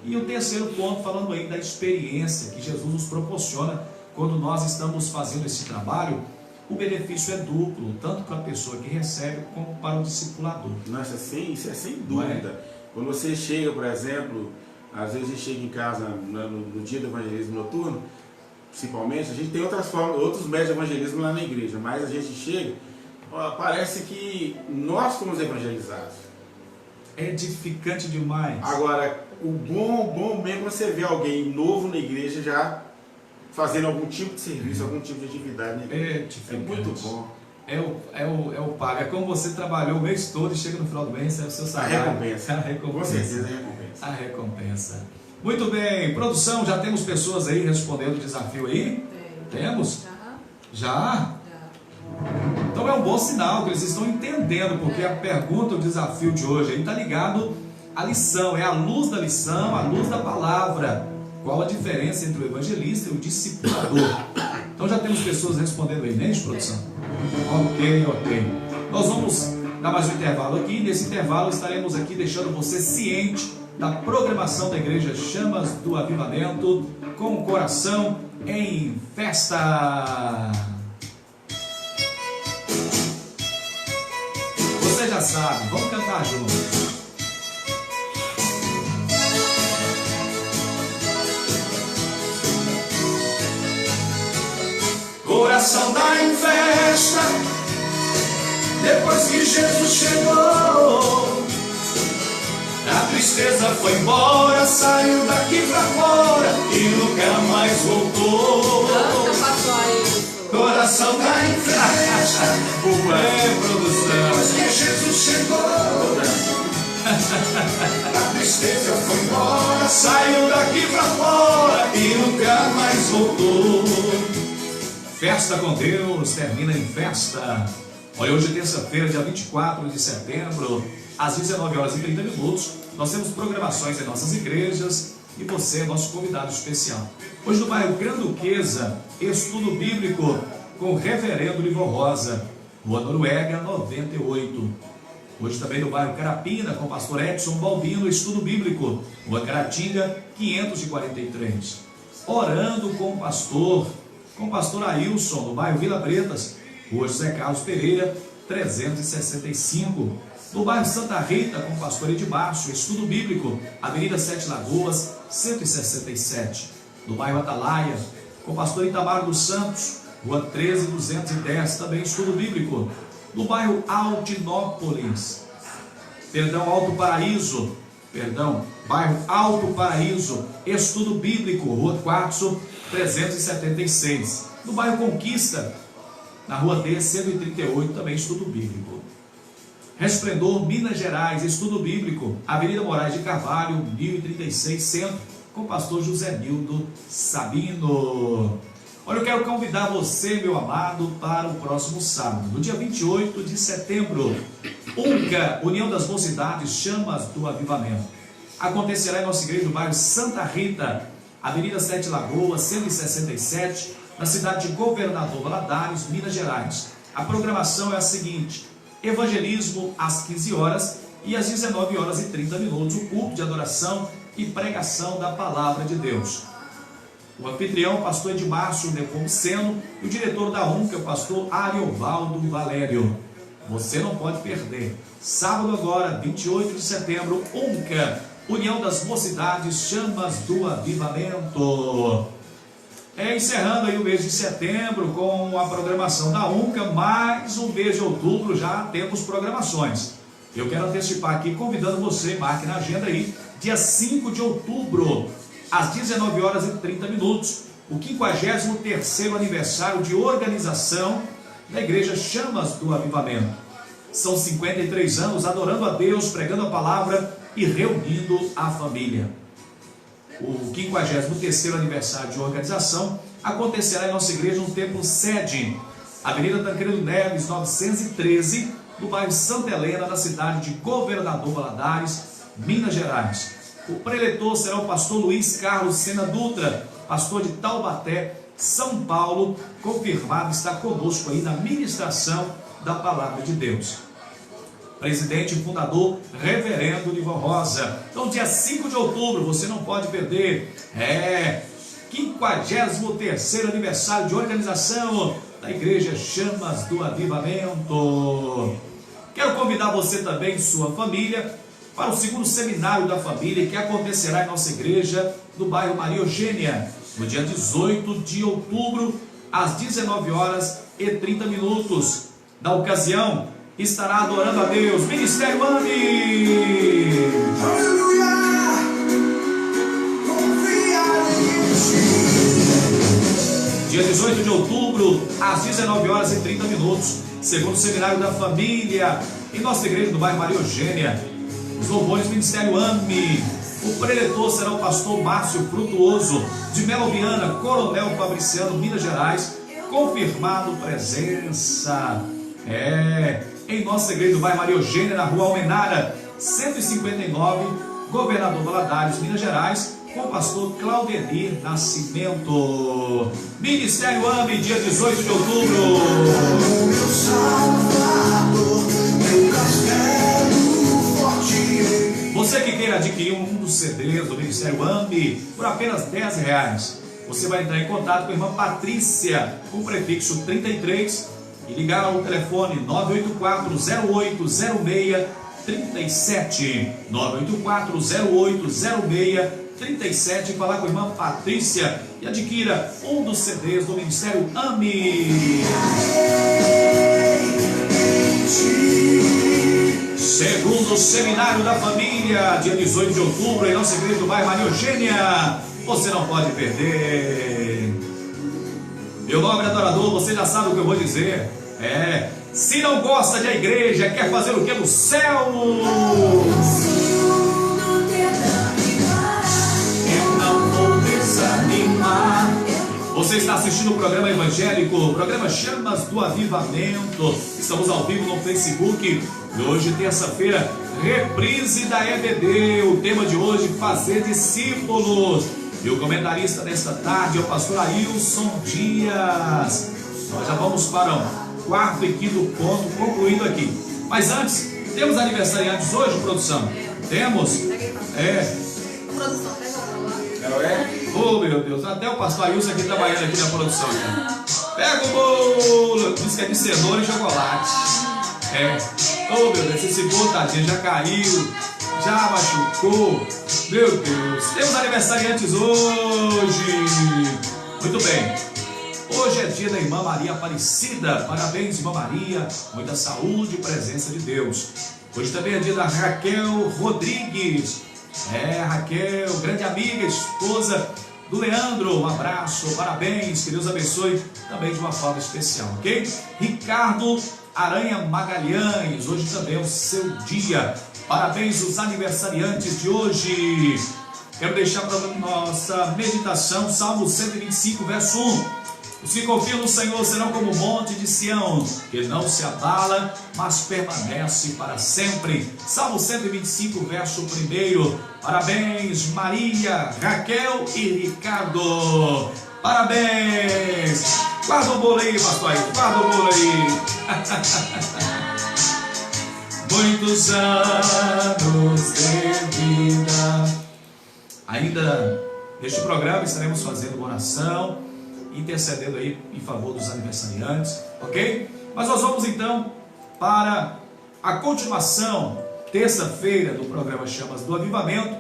Speaker 4: E o terceiro ponto falando aí da experiência que Jesus nos proporciona quando nós estamos fazendo esse trabalho. O benefício é duplo, tanto para a pessoa que recebe como para o discipulador.
Speaker 5: Nossa, isso é sem dúvida. Quando você chega, por exemplo, às vezes a gente chega em casa no dia do evangelismo noturno, principalmente, a gente tem outras formas, outros métodos de evangelismo lá na igreja, mas a gente chega, parece que nós fomos evangelizados.
Speaker 4: É edificante demais.
Speaker 5: Agora, o bom mesmo é você ver alguém novo na igreja já fazendo algum tipo de serviço, algum tipo de atividade.
Speaker 4: É
Speaker 5: muito bom.
Speaker 4: É o pago. É como você trabalhou o mês todo e chega no final do mês, é o seu salário.
Speaker 5: A recompensa. Com certeza,
Speaker 4: a recompensa. Muito bem. Produção, já temos pessoas aí respondendo o desafio aí? Temos? Já? Então é um bom sinal que eles estão entendendo, porque a pergunta, o desafio de hoje aí está ligado à lição. É a luz da lição, a luz da palavra. Qual a diferença entre o evangelista e o discipulador? Então já temos pessoas respondendo aí, né, produção? Ok. Nós vamos dar mais um intervalo aqui. Nesse intervalo estaremos aqui deixando você ciente da programação da Igreja Chamas do Avivamento, com o coração em festa. Você já sabe, vamos cantar juntos.
Speaker 9: Coração tá em festa, depois que Jesus chegou. A tristeza foi embora, saiu daqui pra fora e nunca mais voltou. Coração tá em festa,
Speaker 4: produção.
Speaker 9: depois que Jesus chegou. A tristeza foi embora, saiu daqui pra fora e nunca mais voltou.
Speaker 4: Festa com Deus termina em festa. Olha, hoje é terça-feira, dia 24 de setembro, às 19h30, nós temos programações em nossas igrejas e você é nosso convidado especial. Hoje no bairro Granduquesa, estudo bíblico com o reverendo Livon Rosa, Rua Noruega 98. Hoje também no bairro Carapina, com o pastor Edson Balbino, estudo bíblico, Rua Caratinga 543. Orando com o pastor Ailson, no bairro Vila Bretas, Rua José Carlos Pereira, 365. No bairro Santa Rita, com o pastor Edmárcio, estudo bíblico, Avenida Sete Lagoas, 167. No bairro Atalaia, com o pastor Itamar dos Santos, Rua 13210, também estudo bíblico. No bairro bairro Alto Paraíso, estudo bíblico, Rua Quartzo, 376. No bairro Conquista, na Rua D, 138, também estudo bíblico. Resplendor, Minas Gerais, estudo bíblico, Avenida Moraes de Carvalho, 1036, Centro, com o pastor José Nildo Sabino. Olha, eu quero convidar você, meu amado, para o próximo sábado, no dia 28 de setembro, UNCA, União das Mocidades, Chamas do Avivamento. Acontecerá em nossa igreja no bairro Santa Rita, Avenida Sete Lagoas, 167, na cidade de Governador Valadares, Minas Gerais. A programação é a seguinte: evangelismo às 15 horas e às 19h30, o culto de adoração e pregação da palavra de Deus. O anfitrião, o pastor Edmárcio Nepomuceno, e o diretor da UNCA, o pastor Ariovaldo Valério. Você não pode perder. Sábado agora, 28 de setembro, UNCA, União das Mocidades, Chamas do Avivamento. Encerrando aí o mês de setembro com a programação da UNCA, mais um mês de outubro já temos programações. Eu quero antecipar aqui, convidando você, marque na agenda aí, dia 5 de outubro, às 19 horas e 30 minutos, o 53º aniversário de organização da Igreja Chamas do Avivamento. São 53 anos adorando a Deus, pregando a palavra e reunindo a família. O 53º aniversário de organização acontecerá em nossa igreja no templo sede, Avenida Tancredo Neves, 913, no bairro Santa Helena, na cidade de Governador Valadares, Minas Gerais. O preletor será o pastor Luiz Carlos Sena Dutra, pastor de Taubaté, São Paulo, confirmado, está conosco aí na ministração da Palavra de Deus. Presidente e fundador, Reverendo Nivon Rosa. Então, dia 5 de outubro, você não pode perder. 53º aniversário de organização da Igreja Chamas do Avivamento. Quero convidar você também e sua família para o segundo seminário da família que acontecerá em nossa igreja no bairro Maria Eugênia, no dia 18 de outubro, às 19 horas e 30 minutos. Na ocasião, estará adorando a Deus, Ministério AME.
Speaker 9: Aleluia! Confiar em ti.
Speaker 4: Dia 18 de outubro, às 19 horas e 30 minutos, segundo seminário da família, em nossa igreja do bairro Maria Eugênia. Os louvores Ministério AME. O preletor será o pastor Márcio Frutuoso, de Melo Viana, Coronel Fabriciano, Minas Gerais, confirmado presença. Em nossa igreja do bairro Maria Eugênia, na rua Almenara, 159, Governador Valadares, Minas Gerais, com o pastor Claudenir Nascimento. Ministério AME, dia 18 de outubro.
Speaker 9: Meu Salvador, meu castelo forte.
Speaker 4: Você que quer adquirir um dos CDs do Ministério AME por apenas R$10, você vai entrar em contato com a irmã Patrícia, com o prefixo 33, e ligar ao telefone 984-0806-37, 984-0806-37, e falar com a irmã Patrícia e adquira um dos CDs do Ministério AME. Segundo Seminário da Família, dia 18 de outubro, em nossa igreja do bairro Maria Eugênia. Você não pode perder. Meu nobre adorador, você já sabe o que eu vou dizer. Se não gosta de a igreja, quer fazer o que no céu? Eu não vou desanimar. Você está assistindo o programa evangélico, o programa Chamas do Avivamento. Estamos ao vivo no Facebook. E hoje, terça-feira, reprise da EBD. O tema de hoje, fazer discípulos. E o comentarista desta tarde é o pastor Ailson Dias. Nós já vamos para o quarto e quinto ponto, concluindo aqui. Mas antes, temos aniversariantes hoje, produção? Temos?
Speaker 8: Produção, pega lá.
Speaker 4: Oh, meu Deus, até o pastor Ailson aqui trabalhando aqui na produção. Pega o bolo! Diz que é de cenoura e chocolate. Oh, meu Deus, esse bolo, tadinho, já caiu, já machucou. Meu Deus, temos aniversariantes hoje. Muito bem. Hoje é dia da irmã Maria Aparecida. Parabéns, irmã Maria. Muita saúde e presença de Deus. Hoje também é dia da Raquel Rodrigues. Raquel, grande amiga, esposa do Leandro. Um abraço, parabéns, que Deus abençoe também de uma forma especial, ok? Ricardo Aranha Magalhães, hoje também é o seu dia. Parabéns os aniversariantes de hoje. Quero deixar para nossa meditação Salmo 125, verso 1. Os que confiam no Senhor serão como o monte de Sião, que não se abala, mas permanece para sempre. Salmo 125, verso 1. Parabéns, Maria, Raquel e Ricardo. Parabéns. Guarda o bolo aí, pastor, guarda o bolo aí. Muitos anos de vida. Ainda neste programa estaremos fazendo oração, intercedendo aí em favor dos aniversariantes, ok? Mas nós vamos então para a continuação, terça-feira, do programa Chamas do Avivamento.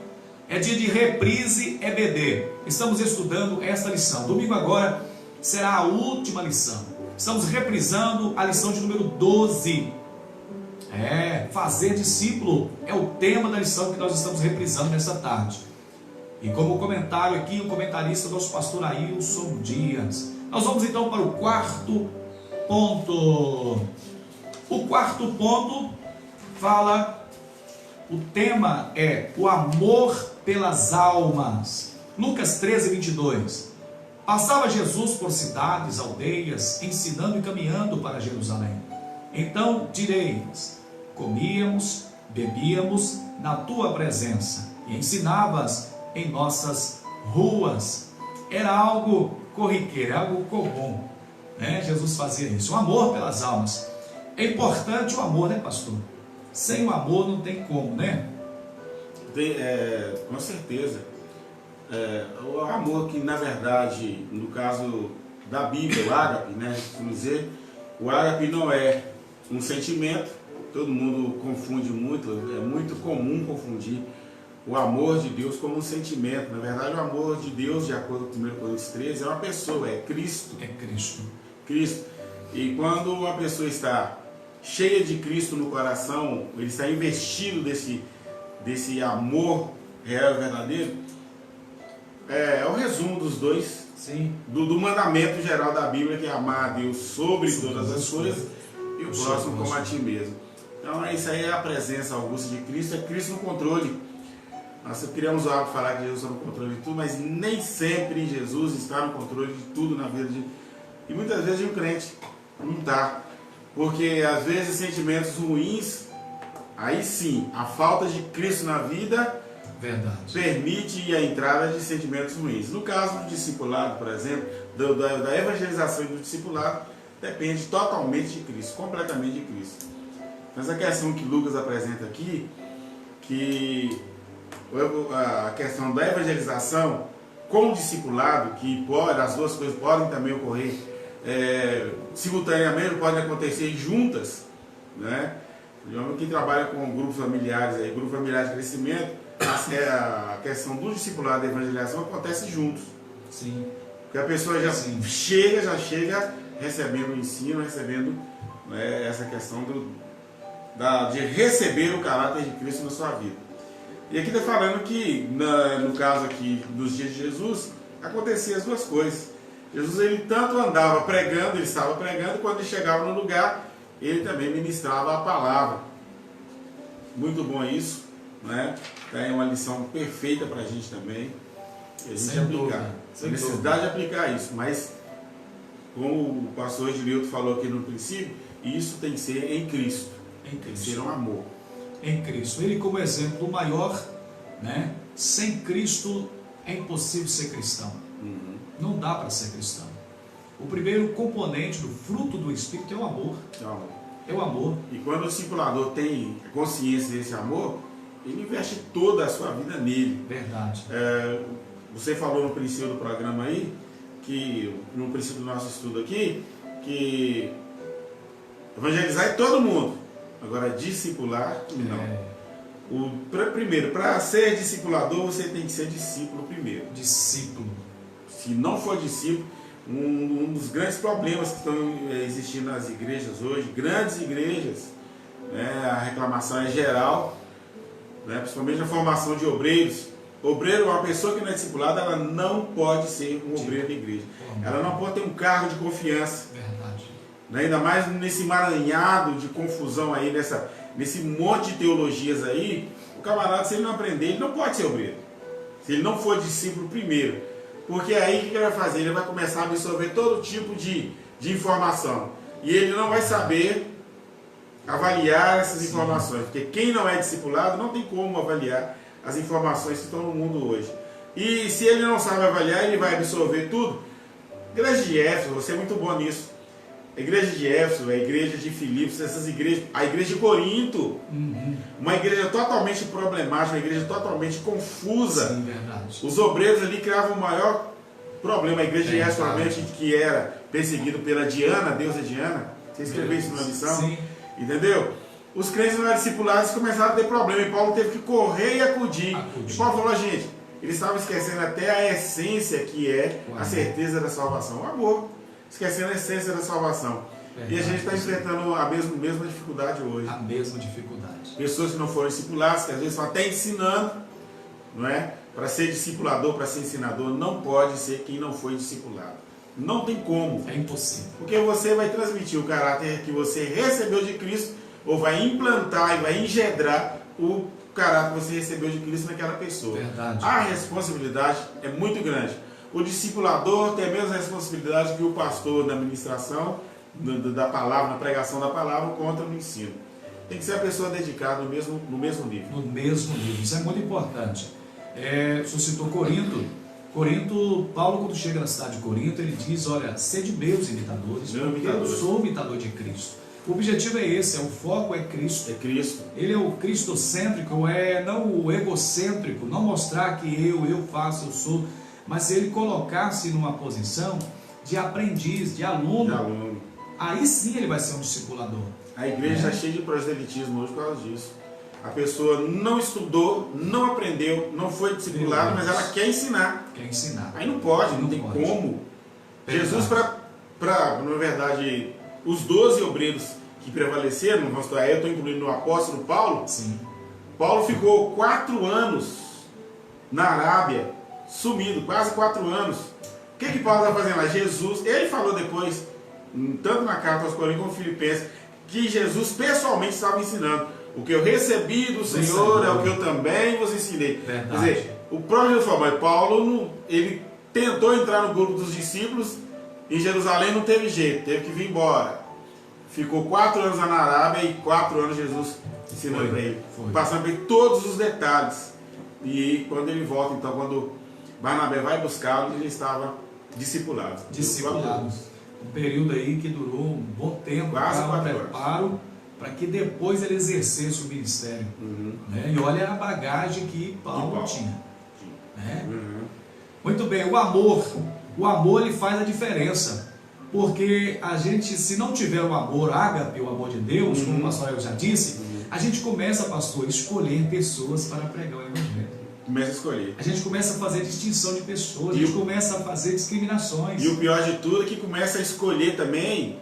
Speaker 4: É dia de reprise EBD. Estamos estudando esta lição. Domingo agora será a última lição. Estamos reprisando a lição de número 12. Fazer discípulo é o tema da lição que nós estamos reprisando nesta tarde. E como comentário aqui, o comentarista nosso pastor Ailson Dias. Nós vamos então para o quarto ponto. O quarto ponto fala, o tema é o amor pelas almas. Lucas 13, 22. Passava Jesus por cidades, aldeias, ensinando e caminhando para Jerusalém. Então direis: comíamos, bebíamos na tua presença e ensinavas em nossas ruas. Era algo corriqueiro, algo comum, né? Jesus fazia isso, o amor pelas almas. É importante o amor, né, pastor? Sem o amor não tem como, né?
Speaker 5: Com certeza. O amor que, na verdade, no caso da Bíblia, o ágape, né? Vamos dizer, o ágape não é um sentimento, todo mundo confunde muito, é muito comum confundir o amor de Deus como um sentimento. Na verdade, o amor de Deus, de acordo com 1 Coríntios 13, é uma pessoa, é Cristo.
Speaker 4: É Cristo.
Speaker 5: Cristo. E quando uma pessoa está cheia de Cristo no coração, ele está investido desse amor real e verdadeiro, é o resumo dos dois,
Speaker 4: sim,
Speaker 5: do mandamento geral da Bíblia, que é amar a Deus sobre todas as coisas e o próximo como a ti mesmo. Então isso aí é a presença augusta de Cristo, é Cristo no controle. Nós criamos o hábito de falar que Jesus está no controle de tudo, mas nem sempre Jesus está no controle de tudo na vida e muitas vezes de um crente não está, porque às vezes sentimentos ruins, aí sim, a falta de Cristo na vida,
Speaker 4: verdade,
Speaker 5: permite a entrada de sentimentos ruins. No caso do discipulado, por exemplo, da evangelização e do discipulado, depende totalmente de Cristo, completamente de Cristo. Mas a questão que Lucas apresenta aqui, que a questão da evangelização com o discipulado, que as duas coisas podem também ocorrer simultaneamente, podem acontecer juntas, né? Quem trabalha com grupos familiares, grupos familiares de crescimento, a questão do discipulado e da evangelização acontece juntos.
Speaker 4: Sim.
Speaker 5: Porque a pessoa já chega recebendo o ensino, recebendo, né, essa questão de receber o caráter de Cristo na sua vida. E aqui está falando que, no caso aqui, nos dias de Jesus, acontecia as duas coisas. Jesus, ele tanto andava pregando, ele estava pregando, quando ele chegava no lugar, ele também ministrava a palavra. Muito bom isso, né? É uma lição perfeita para a gente também, e a gente aplicar. A necessidade de aplicar isso, mas como o pastor Edileuto falou aqui no princípio, isso tem que ser em Cristo, tem que ser um amor.
Speaker 4: Em Cristo, ele como exemplo maior, né? Sem Cristo é impossível ser cristão. Não dá para ser cristão. O primeiro componente do fruto do Espírito é o amor. É o amor.
Speaker 5: E quando o discipulador tem consciência desse amor, ele investe toda a sua vida nele.
Speaker 4: Verdade.
Speaker 5: Você falou no princípio do programa aí, que no princípio do nosso estudo aqui, que evangelizar é todo mundo. Agora, discipular, não. Primeiro, para ser discipulador, você tem que ser discípulo primeiro.
Speaker 4: Discípulo.
Speaker 5: Se não for discípulo, um dos grandes problemas que estão existindo nas igrejas hoje, grandes igrejas, né, a reclamação é geral, né, principalmente na formação de obreiros. Obreiro, uma pessoa que não é discipulada, ela não pode ser um obreiro da igreja. Ela não pode ter um cargo de confiança.
Speaker 4: Verdade.
Speaker 5: Ainda mais nesse emaranhado de confusão aí, nesse monte de teologias aí, o camarada, se ele não aprender, ele não pode ser obreiro. Se ele não for discípulo primeiro. Porque aí o que ele vai fazer? Ele vai começar a absorver todo tipo de informação. E ele não vai saber avaliar essas informações. Porque quem não é discipulado não tem como avaliar as informações que estão no mundo hoje. E se ele não sabe avaliar, ele vai absorver tudo. Igreja de Éfeso, você é muito bom nisso. A igreja de Éfeso, a igreja de Filipos, essas igrejas, a igreja de Corinto, uma igreja totalmente problemática, uma igreja totalmente confusa.
Speaker 4: Sim, verdade.
Speaker 5: Os obreiros ali criavam o maior problema. A igreja de Éfeso, que era perseguido pela Diana, a deusa Diana. Você escreveu isso na lição?
Speaker 4: Sim.
Speaker 5: Entendeu? Os crentes não eram discipulados, começaram a ter problema, e Paulo teve que correr e acudir. E Paulo falou: gente, eles estavam esquecendo até a essência que é a certeza da salvação, o amor. Esquecendo a essência da salvação. Verdade. E a gente está enfrentando a mesma dificuldade hoje.
Speaker 4: A mesma dificuldade.
Speaker 5: Pessoas que não foram discipuladas, que às vezes estão até ensinando, não é? para ser discipulador, para ser ensinador, não pode ser quem não foi discipulado. Não tem como.
Speaker 4: É impossível.
Speaker 5: Porque você vai transmitir o caráter que você recebeu de Cristo, ou vai implantar e vai engendrar o caráter que você recebeu de Cristo naquela pessoa.
Speaker 4: Verdade.
Speaker 5: A responsabilidade é muito grande. O discipulador tem a mesma responsabilidade que o pastor na ministração da palavra, na pregação da palavra, contra no ensino. Tem que ser a pessoa dedicada no mesmo nível.
Speaker 4: No mesmo nível. Isso é muito importante. O senhor citou Corinto. Paulo, quando chega na cidade de Corinto, ele diz: olha, sede meus imitadores, porque eu sou imitador de Cristo. O objetivo é esse, o foco é Cristo.
Speaker 5: É Cristo.
Speaker 4: Ele é o cristocêntrico, não o egocêntrico, não mostrar que eu faço, eu sou, mas ele colocar-se numa posição de aprendiz, de aluno. Aí sim ele vai ser um discipulador.
Speaker 5: A igreja está cheia de proselitismo hoje por causa disso. A pessoa não estudou, não aprendeu, não foi discipulada, mas ela quer ensinar.
Speaker 4: Quer ensinar.
Speaker 5: Aí não pode, não tem como.
Speaker 4: Verdade.
Speaker 5: Jesus, na verdade, os 12 obreiros que prevaleceram, eu estou incluindo o apóstolo Paulo.
Speaker 4: Sim. Paulo
Speaker 5: ficou 4 anos na Arábia, sumido, quase 4 anos. O que Paulo está fazendo lá? Jesus, ele falou depois, tanto na carta aos Coríntios como Filipenses, que Jesus pessoalmente estava ensinando. O que eu recebi do Senhor é o que eu também vos ensinei.
Speaker 4: Verdade.
Speaker 5: Quer dizer, o próprio Jesus falou, mas Paulo, ele tentou entrar no grupo dos discípulos, em Jerusalém não teve jeito, teve que vir embora. Ficou 4 anos lá na Arábia e 4 anos Jesus ensinando para ele. Passando por todos os detalhes. E quando ele volta, então, quando Barnabé vai buscá-lo, ele estava discipulado.
Speaker 4: Um período aí que durou um bom tempo,
Speaker 5: quase 4
Speaker 4: preparo para que depois ele exercesse o ministério. Né? E olha a bagagem que Paulo tinha. Né? Muito bem, o amor ele faz a diferença. Porque a gente, se não tiver o amor ágape, o amor de Deus, como o pastor já disse, a gente começa, pastor, a escolher pessoas para pregar o Evangelho.
Speaker 5: Começa a escolher.
Speaker 4: A gente começa a fazer distinção de pessoas, a gente começa a fazer discriminações.
Speaker 5: E o pior de tudo é que começa a escolher também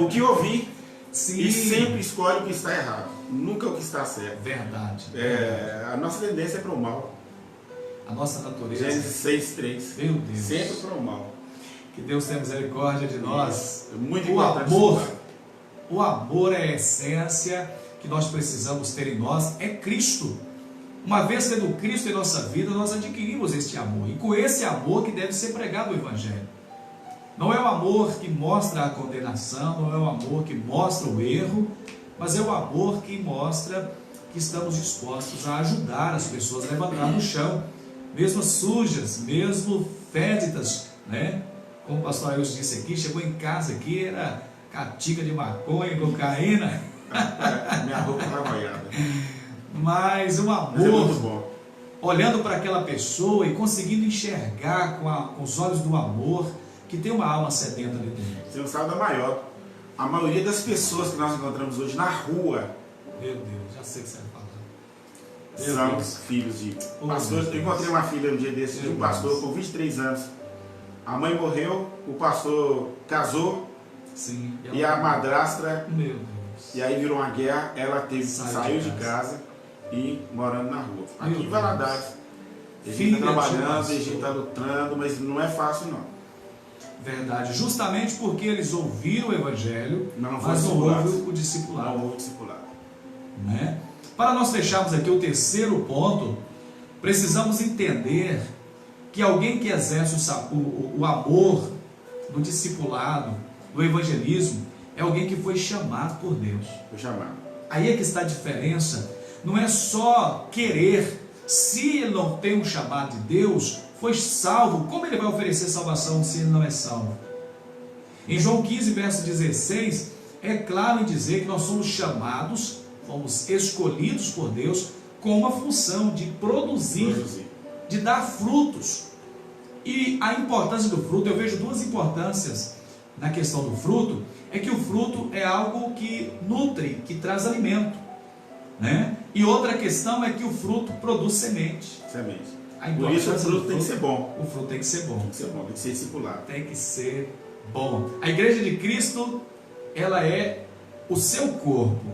Speaker 5: o que ouvir.
Speaker 4: Sim.
Speaker 5: E sempre escolhe o que está errado, nunca o que está certo.
Speaker 4: Verdade.
Speaker 5: A nossa tendência é para o mal.
Speaker 4: A nossa natureza.
Speaker 5: Gênesis 6:3.
Speaker 4: Meu Deus.
Speaker 5: Sempre para o mal.
Speaker 4: Que Deus tenha misericórdia de nós.
Speaker 5: É muito importante.
Speaker 4: O amor é a essência que nós precisamos ter em nós, é Cristo. Uma vez tendo Cristo em nossa vida, nós adquirimos este amor. E com esse amor que deve ser pregado o Evangelho. Não é o amor que mostra a condenação, não é o amor que mostra o erro, mas é o amor que mostra que estamos dispostos a ajudar as pessoas a levantar no chão, mesmo sujas, mesmo fédidas, né? Como o pastor Ailson disse aqui, chegou em casa aqui, era catica de maconha, cocaína.
Speaker 5: Minha roupa estava molhada.
Speaker 4: Mas o amor,
Speaker 5: mas é muito bom.
Speaker 4: Olhando para aquela pessoa e conseguindo enxergar com os olhos do amor, que tem uma alma sedenta ali dentro.
Speaker 5: Você não sabe da maior. A maioria das pessoas que nós encontramos hoje na rua,
Speaker 4: meu Deus, já sei o que você vai falar.
Speaker 5: São filhos de pastores. Eu encontrei uma filha um dia desses de um pastor com 23 anos. A mãe morreu, o pastor casou.
Speaker 4: Sim,
Speaker 5: e a madrastra.
Speaker 4: Meu Deus.
Speaker 5: E aí virou uma guerra, ela saiu de casa e morando na rua. Aqui em Valadares. A gente está trabalhando, a gente está lutando, mas não é fácil não.
Speaker 4: Verdade, justamente porque eles ouviram o Evangelho, mas não houve o discipulado.
Speaker 5: Não houve o discipulado.
Speaker 4: Né? Para nós fecharmos aqui o terceiro ponto, precisamos entender que alguém que exerce o amor do discipulado, do evangelismo, é alguém que foi chamado por Deus.
Speaker 5: Foi chamado.
Speaker 4: Aí é que está a diferença. Não é só querer. Se ele não tem um chamado de Deus, foi salvo. Como ele vai oferecer salvação se ele não é salvo? Em João 15, verso 16, é claro em dizer que nós somos chamados, fomos escolhidos por Deus com uma função de produzir, de dar frutos. E a importância do fruto, eu vejo duas importâncias na questão do fruto, é que o fruto é algo que nutre, que traz alimento, né? E outra questão é que o fruto produz semente.
Speaker 5: Semente. Por isso o fruto tem que ser bom.
Speaker 4: O fruto tem que ser bom.
Speaker 5: Tem que ser bom, tem que ser discipulado.
Speaker 4: Tem que ser bom. A igreja de Cristo, ela é o seu corpo.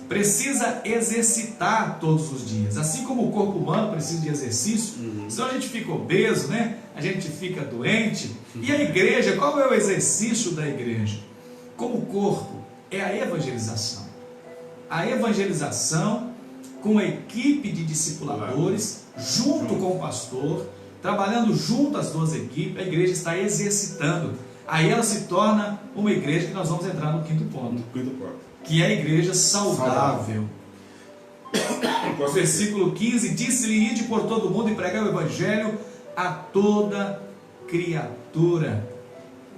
Speaker 4: precisa exercitar todos os dias. Assim como o corpo humano precisa de exercício, senão a gente fica obeso, né? A gente fica doente. E a igreja, qual é o exercício da igreja? Como corpo, é a evangelização. A evangelização com a equipe de discipuladores, junto com o pastor, trabalhando junto as duas equipes, a igreja está exercitando. Aí ela se torna uma igreja que nós vamos entrar no quinto ponto. Que é a igreja saudável. Versículo 15, disse-lhe: ide por todo mundo e pregai o evangelho a toda criatura.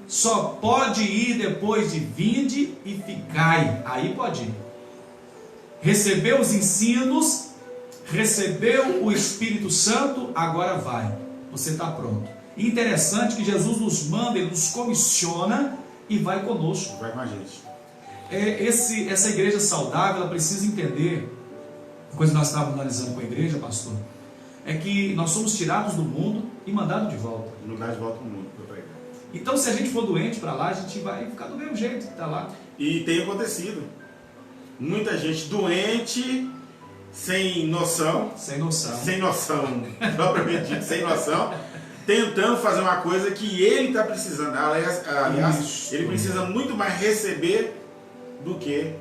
Speaker 4: Só pode ir depois de vinde e ficai. Aí pode ir. Recebeu os ensinos, recebeu o Espírito Santo, agora vai. Você está pronto. Interessante que Jesus nos manda, Ele nos comissiona e vai conosco.
Speaker 5: Vai com a gente.
Speaker 4: Essa igreja saudável, ela precisa entender, coisa que nós estávamos analisando com a igreja, pastor, é que nós somos tirados do mundo e mandados de volta.
Speaker 5: Mandar de volta para o mundo, para pregar.
Speaker 4: Então, se a gente for doente para lá, a gente vai ficar do mesmo jeito que está lá.
Speaker 5: E tem acontecido. Muita gente doente, sem noção.
Speaker 4: Sem noção.
Speaker 5: Sem noção, propriamente dito, sem noção. Tentando fazer uma coisa que ele está precisando. Aliás, ele precisa muito mais receber do que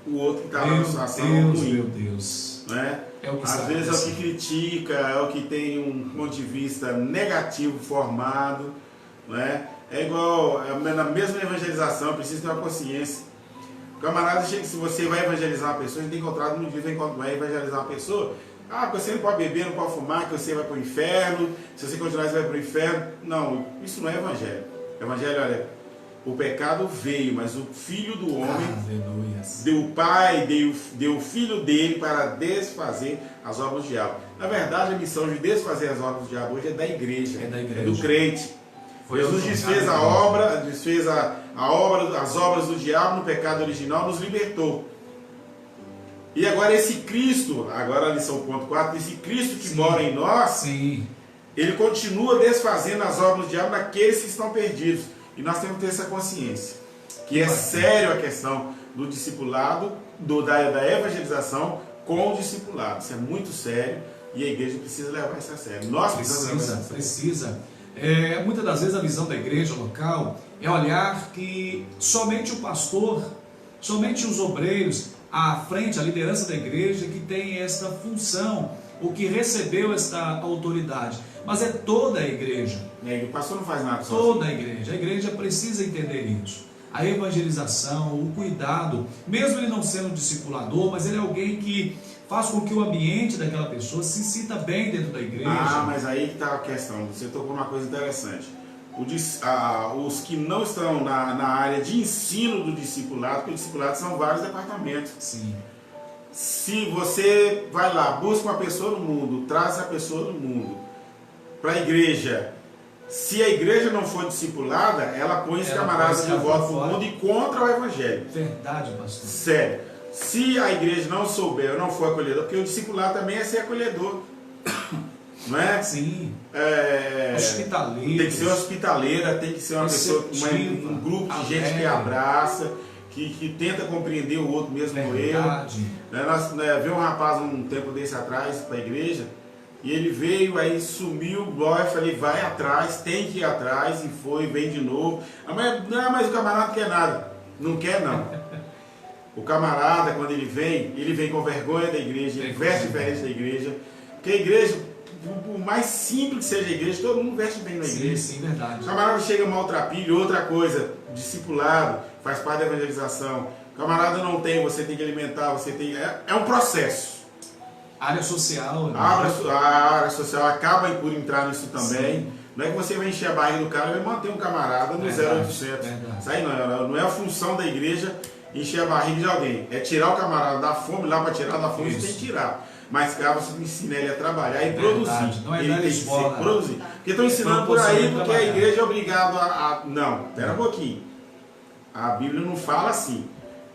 Speaker 5: o outro que está numa situação ruim.
Speaker 4: Meu Deus.
Speaker 5: Né?
Speaker 4: É o que
Speaker 5: Às vezes é o que critica, é o que tem um ponto de vista negativo formado. Né? É igual, na mesma evangelização, precisa ter uma consciência. O camarada chega, se você vai evangelizar uma pessoa, a gente tem encontrado no dia enquanto vai evangelizar uma pessoa. Porque você não pode beber, não pode fumar, que você vai para o inferno. Se você continuar, você vai para o inferno. Não, isso não é evangelho. Evangelho, olha, o pecado veio, mas o Filho do homem deu o Pai, deu o Filho dele para desfazer as obras do diabo. Na verdade, a missão de desfazer as obras do diabo hoje é da igreja, é do crente. Jesus desfez a obra, as obras do diabo no pecado original, nos libertou. E agora esse Cristo, agora a lição ponto 4, esse Cristo que mora em nós, ele continua desfazendo as obras do diabo naqueles que estão perdidos. E nós temos que ter essa consciência, que é sério a questão do discipulado, da evangelização com o discipulado. Isso é muito sério e a igreja precisa levar isso a sério. Nós
Speaker 4: precisa. Muitas das vezes a visão da igreja local é olhar que somente o pastor, somente os obreiros, à frente, a liderança da igreja que tem esta função, o que recebeu esta autoridade, mas é toda a igreja.
Speaker 5: O pastor não faz nada sozinho.
Speaker 4: Toda a igreja precisa entender isso. A evangelização, o cuidado, mesmo ele não sendo um discipulador, mas ele é alguém que faz com que o ambiente daquela pessoa se sinta bem dentro da igreja.
Speaker 5: Mas aí que está a questão, você tocou numa coisa interessante. Os que não estão na área de ensino do discipulado, porque o discipulado são vários departamentos.
Speaker 4: Sim.
Speaker 5: Se você vai lá, busca uma pessoa no mundo, traz essa pessoa no mundo para a igreja, se a igreja não for discipulada, ela põe esse camarada de volta para o mundo e contra o evangelho.
Speaker 4: Verdade, pastor.
Speaker 5: Sério. Se a igreja não souber, não for acolhedor, porque o discipulado também é ser acolhedor. Não é?
Speaker 4: Sim.
Speaker 5: Hospitaleiro. Tem que ser hospitaleira, tem que ser uma pessoa, um grupo de gente que abraça, que tenta compreender o outro mesmo no erro. Nós viu um rapaz um tempo desse atrás para a igreja, e ele veio, aí sumiu, eu falei, vai atrás, tem que ir atrás, e foi, vem de novo. Mas o camarada não quer nada. Não quer não. O camarada, quando ele vem com vergonha da igreja, ele veste diferente da igreja, porque a igreja, por mais simples que seja a igreja, todo mundo veste bem na igreja.
Speaker 4: Sim, verdade.
Speaker 5: O camarada chega maltrapilho, outra coisa, discipulado, faz parte da evangelização. O camarada não tem, você tem que alimentar, você tem. É um processo.
Speaker 4: Área social. Né?
Speaker 5: A área social acaba por entrar nisso também. Sim. Não é que você vai encher a barriga do cara e vai manter um camarada no 0800. Isso aí não é a função da igreja encher a barriga de alguém. É tirar o camarada da fome, lá para tirar da fome, você tem que tirar. Mas cara, você ensina ele a trabalhar e produzir.
Speaker 4: Não é
Speaker 5: ele tem que ser produzir. Porque estão ensinando por aí porque a igreja é obrigada a. Não, espera um pouquinho. A Bíblia não fala assim.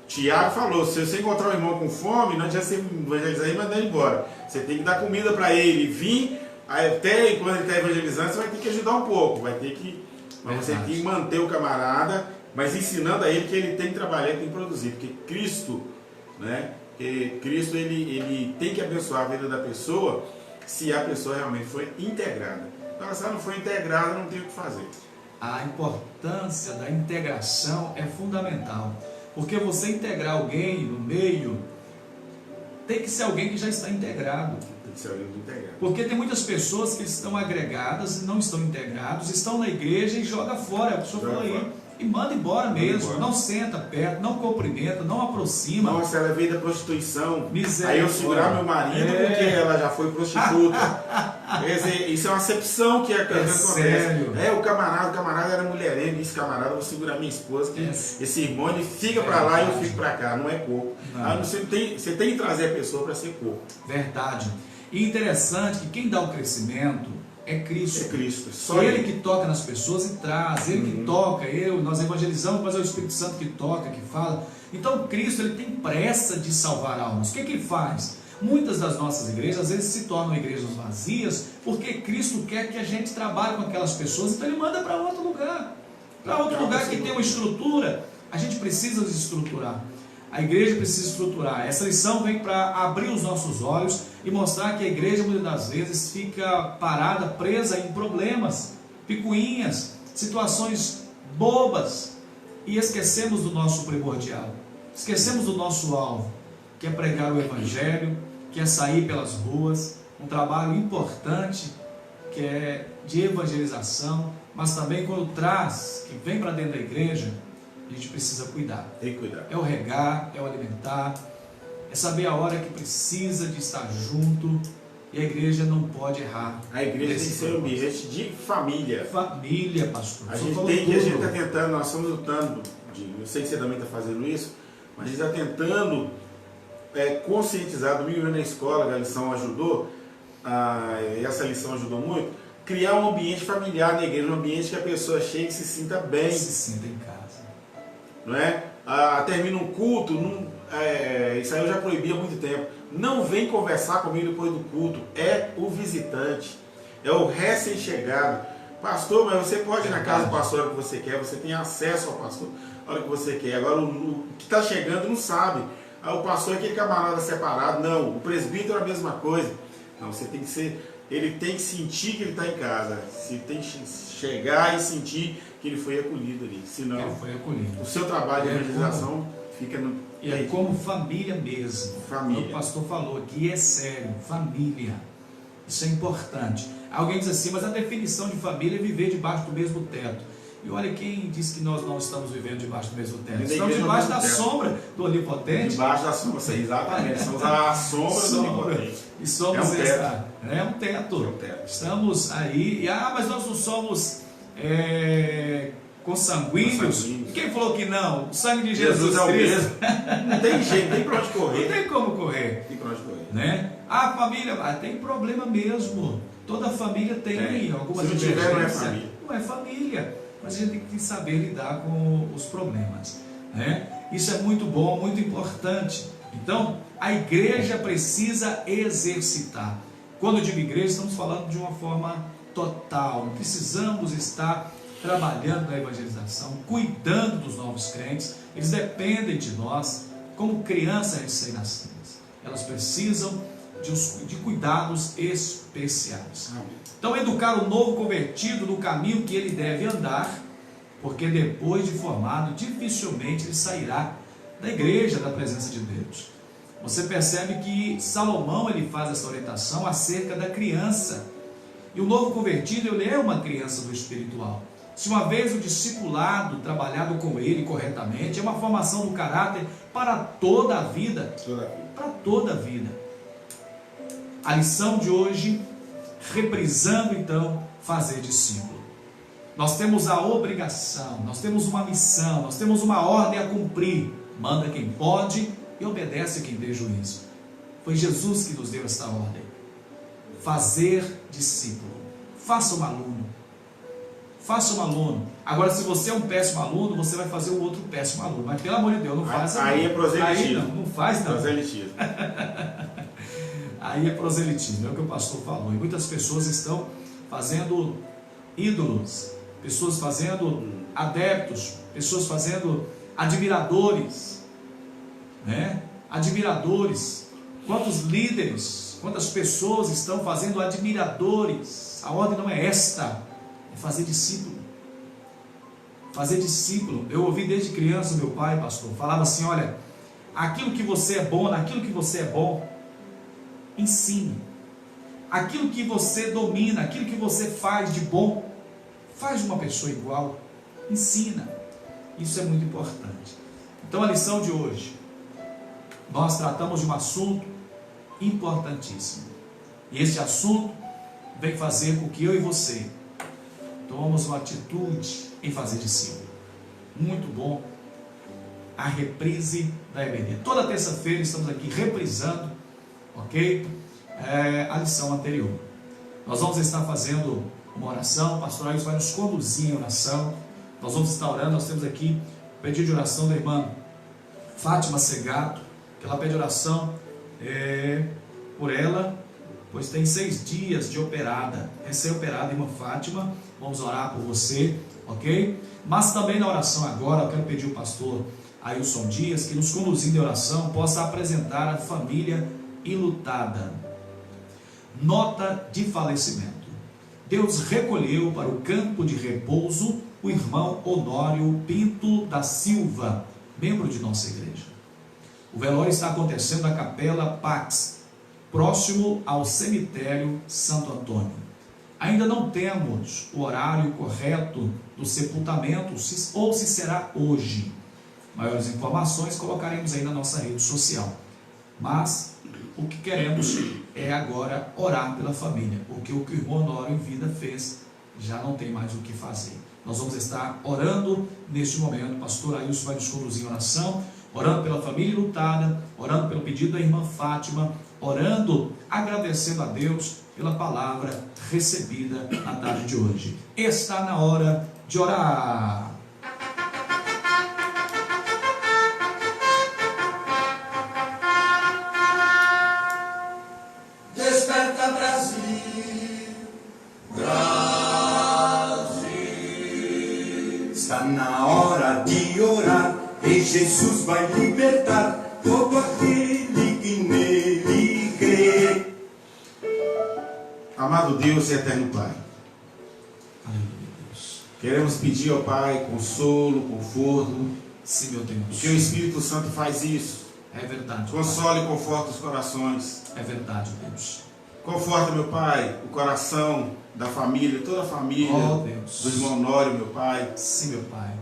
Speaker 5: Tiago falou, se você encontrar um irmão com fome, não adianta você evangelizar e mandar ele embora. Você tem que dar comida para ele, vir, até quando ele está evangelizando, você vai ter que ajudar um pouco, vai ter que. Mas você tem que manter o camarada, mas ensinando a ele que ele tem que trabalhar, ele tem que produzir. Porque Cristo, né? Porque Cristo ele tem que abençoar a vida da pessoa se a pessoa realmente foi integrada. Então, se ela não foi integrada, não tem o que fazer.
Speaker 4: A importância da integração é fundamental, porque você integrar alguém no meio tem que ser alguém que já está integrado.
Speaker 5: Tem que ser alguém integrado.
Speaker 4: Porque tem muitas pessoas que estão agregadas e não estão integrados, estão na igreja e joga fora, a pessoa falou aí, e manda embora mesmo, não senta perto, não cumprimenta, não aproxima.
Speaker 5: Nossa, ela veio da prostituição,
Speaker 4: Miséria,
Speaker 5: aí eu segurar meu marido porque ela já foi prostituta. Quer dizer, isso é uma acepção que acontece.
Speaker 4: Sério?
Speaker 5: O camarada era mulherengo, esse camarada, eu vou segurar minha esposa, que esse irmão ele fica pra lá e eu fico pra cá, não é corpo. Você tem que trazer a pessoa para ser corpo.
Speaker 4: Verdade. E interessante que quem dá o crescimento é Cristo.
Speaker 5: É Cristo.
Speaker 4: Só ele que toca nas pessoas e traz, ele que toca, nós evangelizamos, mas é o Espírito Santo que toca, que fala. Então Cristo ele tem pressa de salvar almas. O que ele faz? Muitas das nossas igrejas às vezes se tornam igrejas vazias porque Cristo quer que a gente trabalhe com aquelas pessoas, então ele manda para outro lugar. Para outro lugar que tem uma estrutura. A gente precisa desestruturar. A igreja precisa estruturar. Essa lição vem para abrir os nossos olhos e mostrar que a igreja muitas das vezes fica parada, presa em problemas, picuinhas, situações bobas e esquecemos do nosso primordial, esquecemos do nosso alvo, que é pregar o evangelho, que é sair pelas ruas, um trabalho importante que é de evangelização, mas também quando traz, que vem para dentro da igreja, a gente precisa cuidar.
Speaker 5: Tem que cuidar.
Speaker 4: É o regar, é o alimentar, é saber a hora que precisa de estar junto, e a igreja não pode errar.
Speaker 5: A igreja tem que ser um ambiente de família.
Speaker 4: Família, pastor.
Speaker 5: A gente está tentando, nós estamos lutando, eu sei que você também está fazendo isso, mas a gente está tentando conscientizar. Domingo na escola, a lição ajudou, essa lição ajudou muito, criar um ambiente familiar na igreja, um ambiente que a pessoa chegue e se sinta bem.
Speaker 4: Se sinta em casa.
Speaker 5: Não é? Termina um culto, isso aí eu já proibi há muito tempo. Não vem conversar comigo depois do culto. É o visitante, é o recém-chegado. Pastor, mas você pode ir na casa do pastor a hora que você quer, você tem acesso ao pastor a hora que você quer. Agora o que está chegando não sabe. O pastor é aquele camarada separado. Não, o presbítero é a mesma coisa. Não, você tem que ser. Ele tem que sentir que ele está em casa. Você tem que chegar e sentir que ele foi acolhido ali. Senão,
Speaker 4: ele foi acolhido.
Speaker 5: O seu trabalho de evangelização fica no.
Speaker 4: E é como família mesmo.
Speaker 5: Família.
Speaker 4: O pastor falou aqui, é sério, família. Isso é importante. Alguém diz assim, mas a definição de família é viver debaixo do mesmo teto. E olha quem diz que nós não estamos vivendo debaixo do mesmo teto. Estamos debaixo da sombra do Onipotente.
Speaker 5: Debaixo da sombra, exatamente. Somos a sombra do Onipotente.
Speaker 4: E somos um teto. Estamos aí. Mas nós não somos consanguíneos. E quem falou que não? O sangue de Jesus
Speaker 5: é o
Speaker 4: Cristo.
Speaker 5: mesmo. Não tem jeito, não tem para onde correr.
Speaker 4: Não tem como correr.
Speaker 5: Tem para onde correr.
Speaker 4: Né? A família tem problema mesmo. Toda família tem algumas
Speaker 5: Se não tiver, não é família.
Speaker 4: Não é família. Mas a gente tem que saber lidar com os problemas. Né? Isso é muito bom, muito importante. Então, a igreja precisa exercitar. Quando eu digo igreja, estamos falando de uma forma total. Precisamos estar trabalhando na evangelização, cuidando dos novos crentes. Eles dependem de nós como crianças recém-nascidas. Elas precisam de cuidados especiais. Então, educar o novo convertido no caminho que ele deve andar, porque depois de formado, dificilmente ele sairá da igreja, da presença de Deus. Você percebe que Salomão ele faz essa orientação acerca da criança. E o novo convertido ele é uma criança do espiritual. Se uma vez o discipulado, trabalhado com ele corretamente, é uma formação do caráter para toda a vida. Para toda a vida. A lição de hoje, reprisando então, fazer discípulo. Nós temos a obrigação, nós temos uma missão, nós temos uma ordem a cumprir. Manda quem pode e obedece quem tem juízo. Foi Jesus que nos deu esta ordem. Fazer discípulo. Faça um aluno. Faça um aluno. Agora, se você é um péssimo aluno, você vai fazer o outro péssimo aluno. Mas pelo amor de Deus, não faça.
Speaker 5: Aí é proselitismo.
Speaker 4: Aí não faz não.
Speaker 5: Proselitismo.
Speaker 4: Aí é proselitismo, é o que o pastor falou. E muitas pessoas estão fazendo ídolos, pessoas fazendo adeptos, pessoas fazendo admiradores, né? admiradores, quantos líderes, quantas pessoas estão fazendo admiradores. A ordem não é esta, é fazer discípulo. Fazer discípulo. Eu ouvi desde criança meu pai, pastor, falava assim: olha, aquilo que você é bom, naquilo que você é bom, ensine. Aquilo que você domina, aquilo que você faz de bom, faz de uma pessoa igual, ensina. Isso é muito importante. Então a lição de hoje, nós tratamos de um assunto importantíssimo. E esse assunto vem fazer com que eu e você tomemos uma atitude em fazer discípulo. Muito bom. A reprise da EBD. Toda terça-feira estamos aqui reprisando, ok? A lição anterior. Nós vamos estar fazendo uma oração. O pastor Ailson vai nos conduzir em oração. Nós vamos estar orando. Nós temos aqui o pedido de oração da irmã Fátima Segato, que ela pede oração por ela, pois tem 6 dias de operada, recém-operada, irmã Fátima. Vamos orar por você, ok? Mas também na oração agora, eu quero pedir ao pastor Ailson Dias, que nos conduzindo em oração, possa apresentar a família enlutada. Nota de falecimento. Deus recolheu para o campo de repouso o irmão Honório Pinto da Silva, membro de nossa igreja. O velório está acontecendo na Capela Pax, próximo ao cemitério Santo Antônio. Ainda não temos o horário correto do sepultamento, ou se será hoje. Maiores informações colocaremos aí na nossa rede social. Mas o que queremos é agora orar pela família, porque o que o irmão Honório em vida fez, já não tem mais o que fazer. Nós vamos estar orando neste momento. O pastor Ailson vai nos conduzir em oração, orando pela família lutada, orando pelo pedido da irmã Fátima, orando, agradecendo a Deus pela palavra recebida na tarde de hoje. Está na hora de orar.
Speaker 7: Desperta, Brasil, Brasil. Está na hora de orar, e Jesus vai libertar todo aquele que nele crê.
Speaker 5: Amado Deus e eterno Pai, queremos pedir ao Pai consolo, conforto.
Speaker 4: Sim, meu Deus.
Speaker 5: Porque o Espírito Santo faz isso.
Speaker 4: É verdade.
Speaker 5: Console e conforta os corações.
Speaker 4: É verdade, Deus.
Speaker 5: Conforta, meu Pai, o coração da família, toda a família,
Speaker 4: Deus.
Speaker 5: do irmão Honório, meu Pai.
Speaker 4: Sim, meu Pai.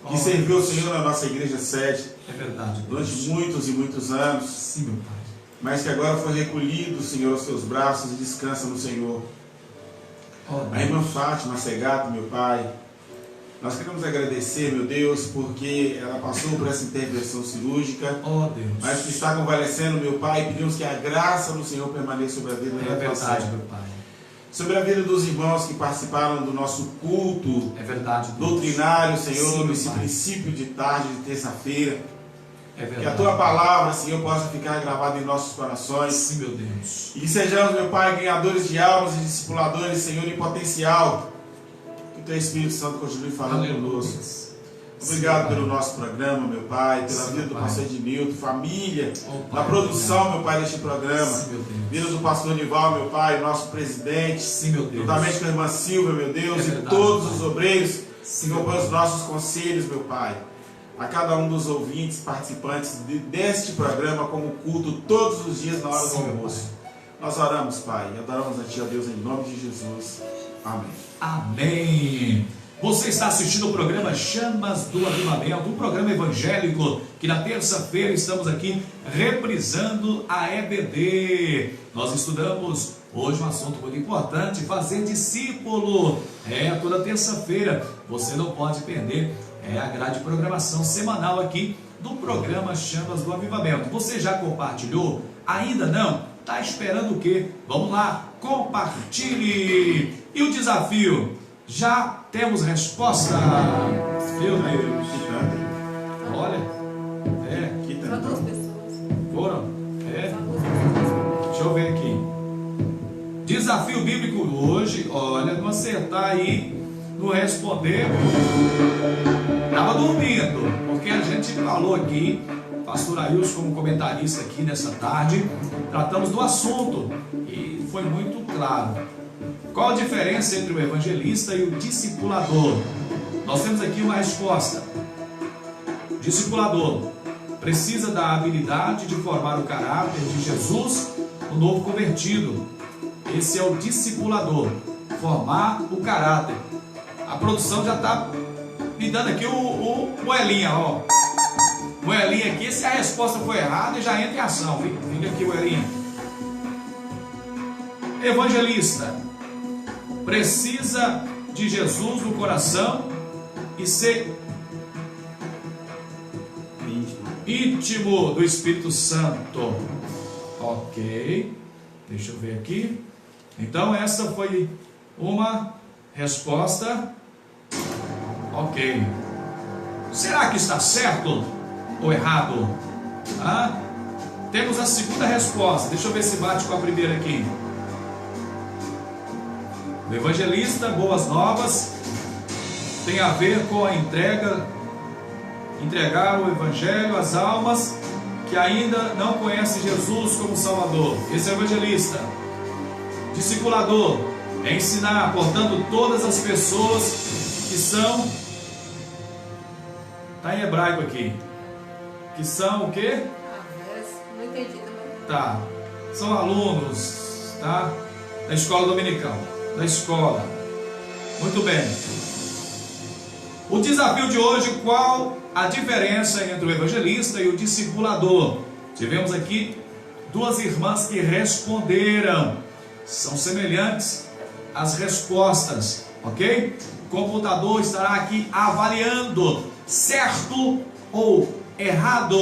Speaker 5: Que serviu o Senhor na nossa igreja sede.
Speaker 4: É verdade, Deus.
Speaker 5: Durante muitos e muitos anos.
Speaker 4: Sim, meu Pai.
Speaker 5: Mas que agora foi recolhido, Senhor, aos seus braços e descansa no Senhor. A irmã Fátima Segato, meu Pai, nós queremos agradecer, meu Deus, porque ela passou por essa intervenção cirúrgica,
Speaker 4: Deus.
Speaker 5: mas que está convalescendo, meu Pai, e pedimos que a graça do Senhor permaneça sobre a vida da
Speaker 4: verdade, meu Pai.
Speaker 5: Sobre a vida dos irmãos que participaram do nosso culto doutrinário, Senhor,
Speaker 4: Sim,
Speaker 5: nesse
Speaker 4: Pai.
Speaker 5: princípio de tarde de terça-feira.
Speaker 4: É verdade.
Speaker 5: Que a Tua palavra, Senhor, possa ficar gravada em nossos corações.
Speaker 4: Sim, meu Deus.
Speaker 5: E que sejamos, meu Pai, ganhadores de almas e discipuladores, Senhor, em potencial. Que o Teu Espírito Santo continue falando conosco. Obrigado pelo nosso programa, meu Pai, pela vida do pastor Ednilton, família, na produção, meu Pai, deste programa.
Speaker 4: Sim, meu Deus.
Speaker 5: Vida do pastor Nival, meu Pai, nosso presidente.
Speaker 4: Sim, meu Deus.
Speaker 5: Juntamente com a irmã Silvia, meu Deus, e
Speaker 4: verdade,
Speaker 5: todos
Speaker 4: Pai.
Speaker 5: os obreiros
Speaker 4: Sim,
Speaker 5: que compõem
Speaker 4: meu
Speaker 5: os nossos conselhos, meu Pai. A cada um dos ouvintes, participantes deste programa, como culto todos os dias na hora
Speaker 4: Sim,
Speaker 5: do
Speaker 4: meu
Speaker 5: almoço. Nós oramos, Pai, e adoramos a Ti, ó Deus, em nome de Jesus. Amém.
Speaker 4: Amém. Você está assistindo o programa Chamas do Avivamento, um programa evangélico que na terça-feira estamos aqui reprisando a EBD. Nós estudamos hoje um assunto muito importante, fazer discípulo. Toda terça-feira, você não pode perder a grade de programação semanal aqui do programa Chamas do Avivamento. Você já compartilhou? Ainda não? Está esperando o quê? Vamos lá, compartilhe! E o desafio? Já temos resposta. Meu Deus. Olha.
Speaker 5: Que
Speaker 8: Só 2
Speaker 5: tantão.
Speaker 8: pessoas.
Speaker 4: Foram?
Speaker 8: Só 2 pessoas.
Speaker 4: Deixa eu ver aqui. Desafio bíblico hoje. Olha, não acertar aí, não responder. Estava dormindo, porque a gente falou aqui pastor Ailson como comentarista aqui nessa tarde. Tratamos do assunto e foi muito claro. Qual a diferença entre o evangelista e o discipulador? Nós temos aqui uma resposta. Discipulador precisa da habilidade de formar o caráter de Jesus, o novo convertido. Esse é o discipulador, formar o caráter. A produção já está me dando aqui o moelinha, ó. Moelinha aqui, se a resposta for errada, já entra em ação. Fica aqui, moelinha. Evangelista precisa de Jesus no coração e ser íntimo do Espírito Santo. Ok, deixa eu ver aqui. Então essa foi uma resposta. Ok. Será que está certo ou errado? Temos a segunda resposta. Deixa eu ver se bate com a primeira aqui. O evangelista, boas novas, tem a ver com a entregar o evangelho às almas que ainda não conhecem Jesus como Salvador. Esse é o evangelista. Discipulador é ensinar, portanto, todas as pessoas que são, está em hebraico aqui, que são o quê?
Speaker 8: Não entendi também.
Speaker 4: Tá, são alunos, tá? Da escola dominical, da escola. Muito bem. O desafio de hoje, qual a diferença entre o evangelista e o discipulador? Tivemos aqui duas irmãs que responderam. São semelhantes as respostas, ok? O computador estará aqui avaliando certo ou errado.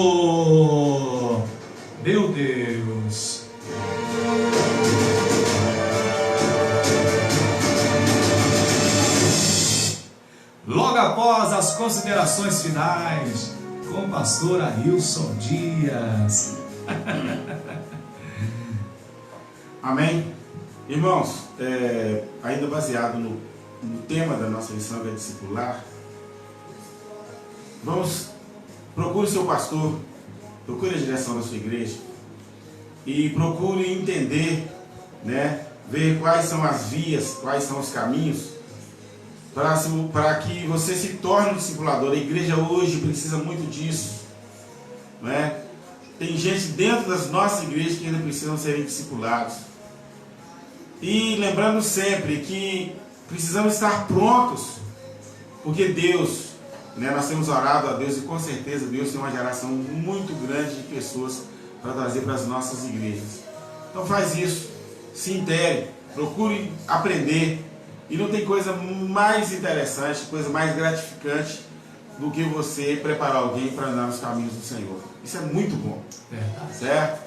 Speaker 4: Meu Deus. Logo após as considerações finais com o pastor Ailson Dias.
Speaker 5: Amém? Irmãos, ainda baseado no tema da nossa lição, que é discipular, procure seu pastor, procure a direção da sua igreja e procure entender, né, ver quais são as vias, quais são os caminhos para que você se torne um discipulador. A igreja hoje precisa muito disso, né? Tem gente dentro das nossas igrejas que ainda precisam serem discipulados. E lembrando sempre que precisamos estar prontos, porque Deus, né, nós temos orado a Deus e com certeza Deus tem uma geração muito grande de pessoas para trazer para as nossas igrejas. Então faz isso, se intere, procure aprender. E não tem coisa mais interessante, coisa mais gratificante do que você preparar alguém para andar nos caminhos do Senhor. Isso é muito bom, certo?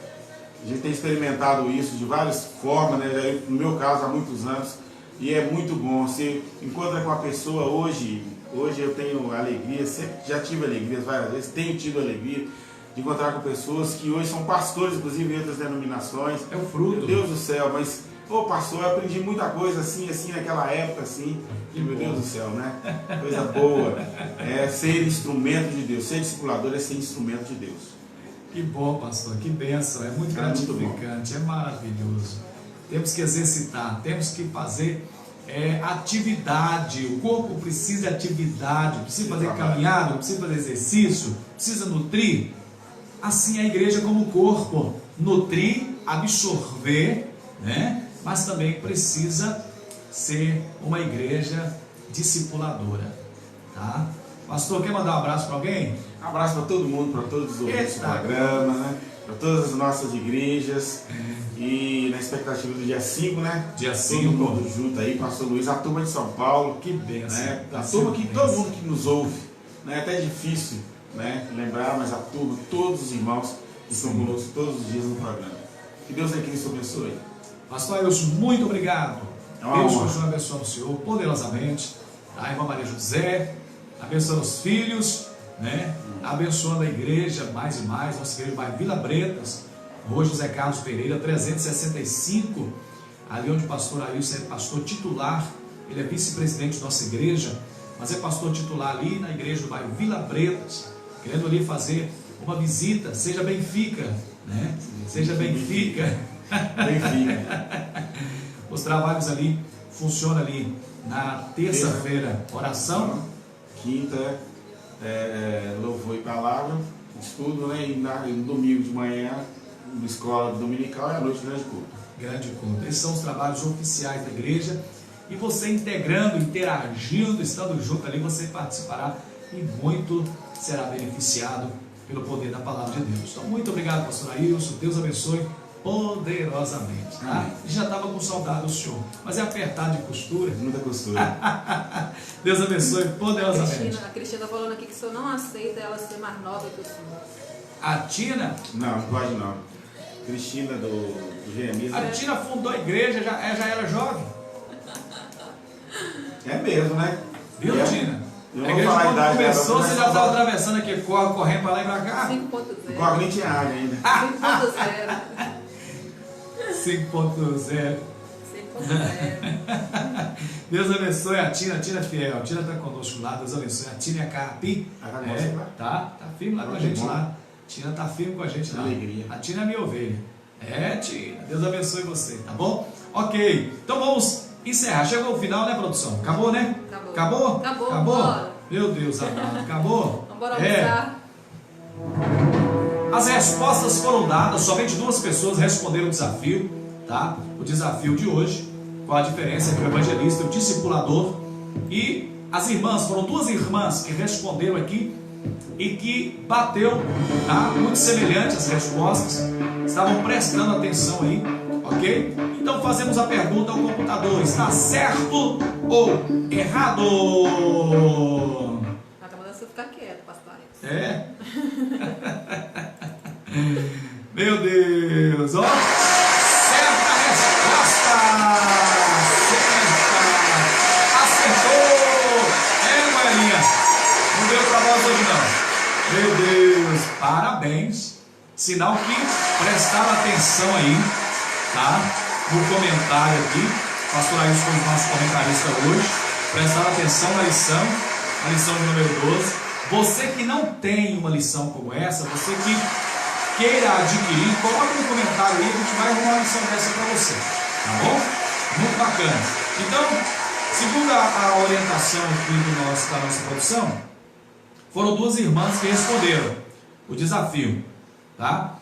Speaker 5: A gente tem experimentado isso de várias formas, né? No meu caso há muitos anos, e é muito bom. Você encontra com uma pessoa hoje eu tenho alegria, sempre já tive alegria várias vezes, tenho tido alegria de encontrar com pessoas que hoje são pastores, inclusive em outras denominações.
Speaker 4: É o fruto.
Speaker 5: Meu Deus do céu, mas pastor, eu aprendi muita coisa assim naquela época, assim. E, meu Deus do céu, né? Coisa boa. É ser instrumento de Deus. Ser discipulador é ser instrumento de Deus.
Speaker 4: Que bom, pastor, que bênção. É muito gratificante, é maravilhoso. Temos que exercitar, temos que fazer atividade. O corpo precisa de atividade, precisa fazer caminhada, precisa fazer exercício, precisa nutrir. Assim a igreja como corpo, nutrir, absorver, né? Mas também precisa ser uma igreja discipuladora, tá? Pastor, quer mandar um abraço para alguém?
Speaker 5: Um abraço para todo mundo, para todos os ouvintes do programa, né? Para todas as nossas igrejas. E na expectativa do dia 5, né?
Speaker 4: Dia 5.
Speaker 5: Todo mundo junto aí, pastor Luiz, a turma de São Paulo.
Speaker 4: Que bênção.
Speaker 5: Né? A turma que todo mundo que nos ouve, né? É até difícil, né, lembrar, mas a turma, todos os irmãos que estão conosco todos os dias no programa. Que Deus em Cristo abençoe.
Speaker 4: Pastor Ailson, muito obrigado.
Speaker 5: Deus
Speaker 4: continue abençoando o Senhor poderosamente. A irmã Maria José, abençoando os filhos, né? Abençoando a igreja mais e mais. Nossa igreja vai Vila Bretas, Rua José Carlos Pereira, 365, ali onde o pastor Ailson é pastor titular. Ele é vice-presidente da nossa igreja, mas é pastor titular ali na igreja do bairro Vila Bretas, querendo ali fazer uma visita, seja Benfica, né? Seja Benfica.
Speaker 5: Benfica.
Speaker 4: Os trabalhos ali funcionam ali na terça-feira, oração.
Speaker 5: Quinta, louvor e palavra, estudo, né? E no domingo de manhã, escola dominical, e à noite grande culto.
Speaker 4: Grande culto. Esses são os trabalhos oficiais da igreja. E você integrando, interagindo, estando junto ali, você participará e muito será beneficiado pelo poder da palavra de Deus. Então, muito obrigado, pastor Ailson. Deus abençoe poderosamente. Tá? Já estava com saudade do senhor, mas é apertar de costura.
Speaker 5: Muita costura.
Speaker 4: Deus abençoe poderosamente.
Speaker 8: A Cristina falando aqui que o senhor não aceita ela ser mais nova que o senhor.
Speaker 4: A Tina?
Speaker 5: Não pode não. Cristina do Jeremias.
Speaker 4: A Tina fundou a igreja, já era jovem.
Speaker 5: É mesmo, né?
Speaker 4: Viu, Tina?
Speaker 5: Eu
Speaker 4: A
Speaker 5: vou
Speaker 4: igreja
Speaker 5: falar a
Speaker 4: quando
Speaker 5: idade dela,
Speaker 4: começou, você já
Speaker 5: mas-
Speaker 4: estava atravessando aqui, correndo para lá e para cá.
Speaker 8: 5.0.
Speaker 5: Corre nem tinha área ainda.
Speaker 8: 5.0.
Speaker 4: 5.0.
Speaker 8: 5.0.
Speaker 4: Deus abençoe a Tina é fiel. A Tina está conosco lá. Deus abençoe a Tina e a Carpi.
Speaker 5: Ah, tá conosco lá?
Speaker 4: Tá firme lá com a gente lá. Tina tá firme com a gente lá.
Speaker 5: Alegria.
Speaker 4: A Tina é minha ovelha. Tina. Deus abençoe você, tá bom? Ok. Então vamos encerrar. Chegou o final, né, produção? Acabou, né?
Speaker 8: Acabou. Bora.
Speaker 4: Meu Deus amado. Acabou?
Speaker 8: Vamos embora almoçar.
Speaker 4: As respostas foram dadas, somente 2 pessoas responderam o desafio, tá? O desafio de hoje, qual a diferença entre o evangelista e o discipulador. E as irmãs, foram 2 irmãs que responderam aqui e que bateu, tá? Muito semelhante as respostas, estavam prestando atenção aí, ok? Então fazemos a pergunta ao computador: está certo ou errado?
Speaker 8: Ela tá mandando você ficar quieto, pastor.
Speaker 4: É? Meu Deus, ó! Certa resposta! Certa! Acertou! Goianinha! Não deu pra nós hoje não. Meu Deus, parabéns! Sinal que prestaram atenção aí, tá? No comentário aqui. Pastor Ailson foi o nosso comentarista hoje. Prestaram atenção na lição de número 12. Você que não tem uma lição como essa, você que queira adquirir, coloque no comentário aí, a gente vai arrumar uma lição dessa para você, tá bom? Muito bacana. Então, segundo a orientação aqui da nossa produção, foram 2 irmãs que responderam o desafio, tá?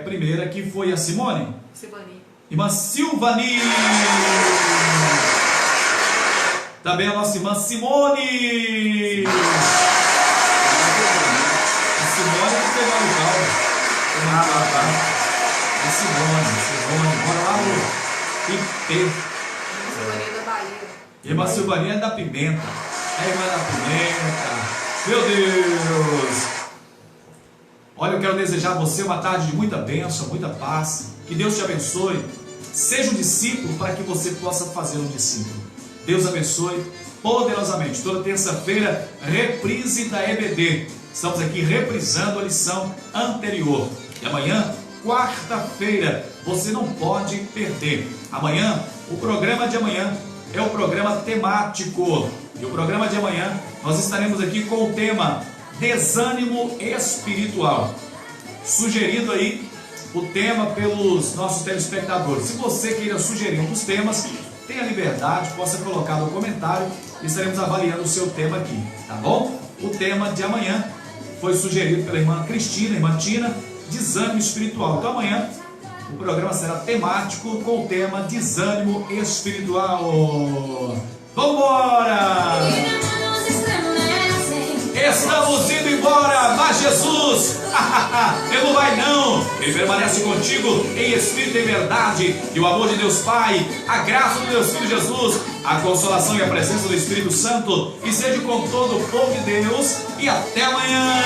Speaker 4: Primeira que foi a Simone. Irmã Silvani. Também a nossa irmã Simone. Simone que pegou no caldo. É Simone, bora lá no IP.
Speaker 8: Silvania da Bahia.
Speaker 4: Irmã Silvania é da Pimenta. É irmã da Pimenta. Meu Deus! Olha, eu quero desejar a você uma tarde de muita bênção, muita paz. Que Deus te abençoe. Seja um discípulo para que você possa fazer um discípulo. Deus abençoe poderosamente. Toda terça-feira, reprise da EBD. Estamos aqui reprisando a lição anterior. E amanhã, quarta-feira, você não pode perder. Amanhã, o programa de amanhã é o programa temático. E o programa de amanhã, nós estaremos aqui com o tema desânimo espiritual. Sugerido aí o tema pelos nossos telespectadores. Se você queira sugerir um dos temas, tenha liberdade, possa colocar no comentário e estaremos avaliando o seu tema aqui, tá bom? O tema de amanhã foi sugerido pela irmã Cristina, irmã Tina, desânimo espiritual. Então amanhã o programa será temático com o tema desânimo espiritual. Vamos embora! Estamos indo embora, mas Jesus, Ele não vai não, Ele permanece contigo em espírito e em verdade, e o amor de Deus Pai, a graça do Deus Filho Jesus, a consolação e a presença do Espírito Santo, e seja com todo o povo de Deus, e até amanhã!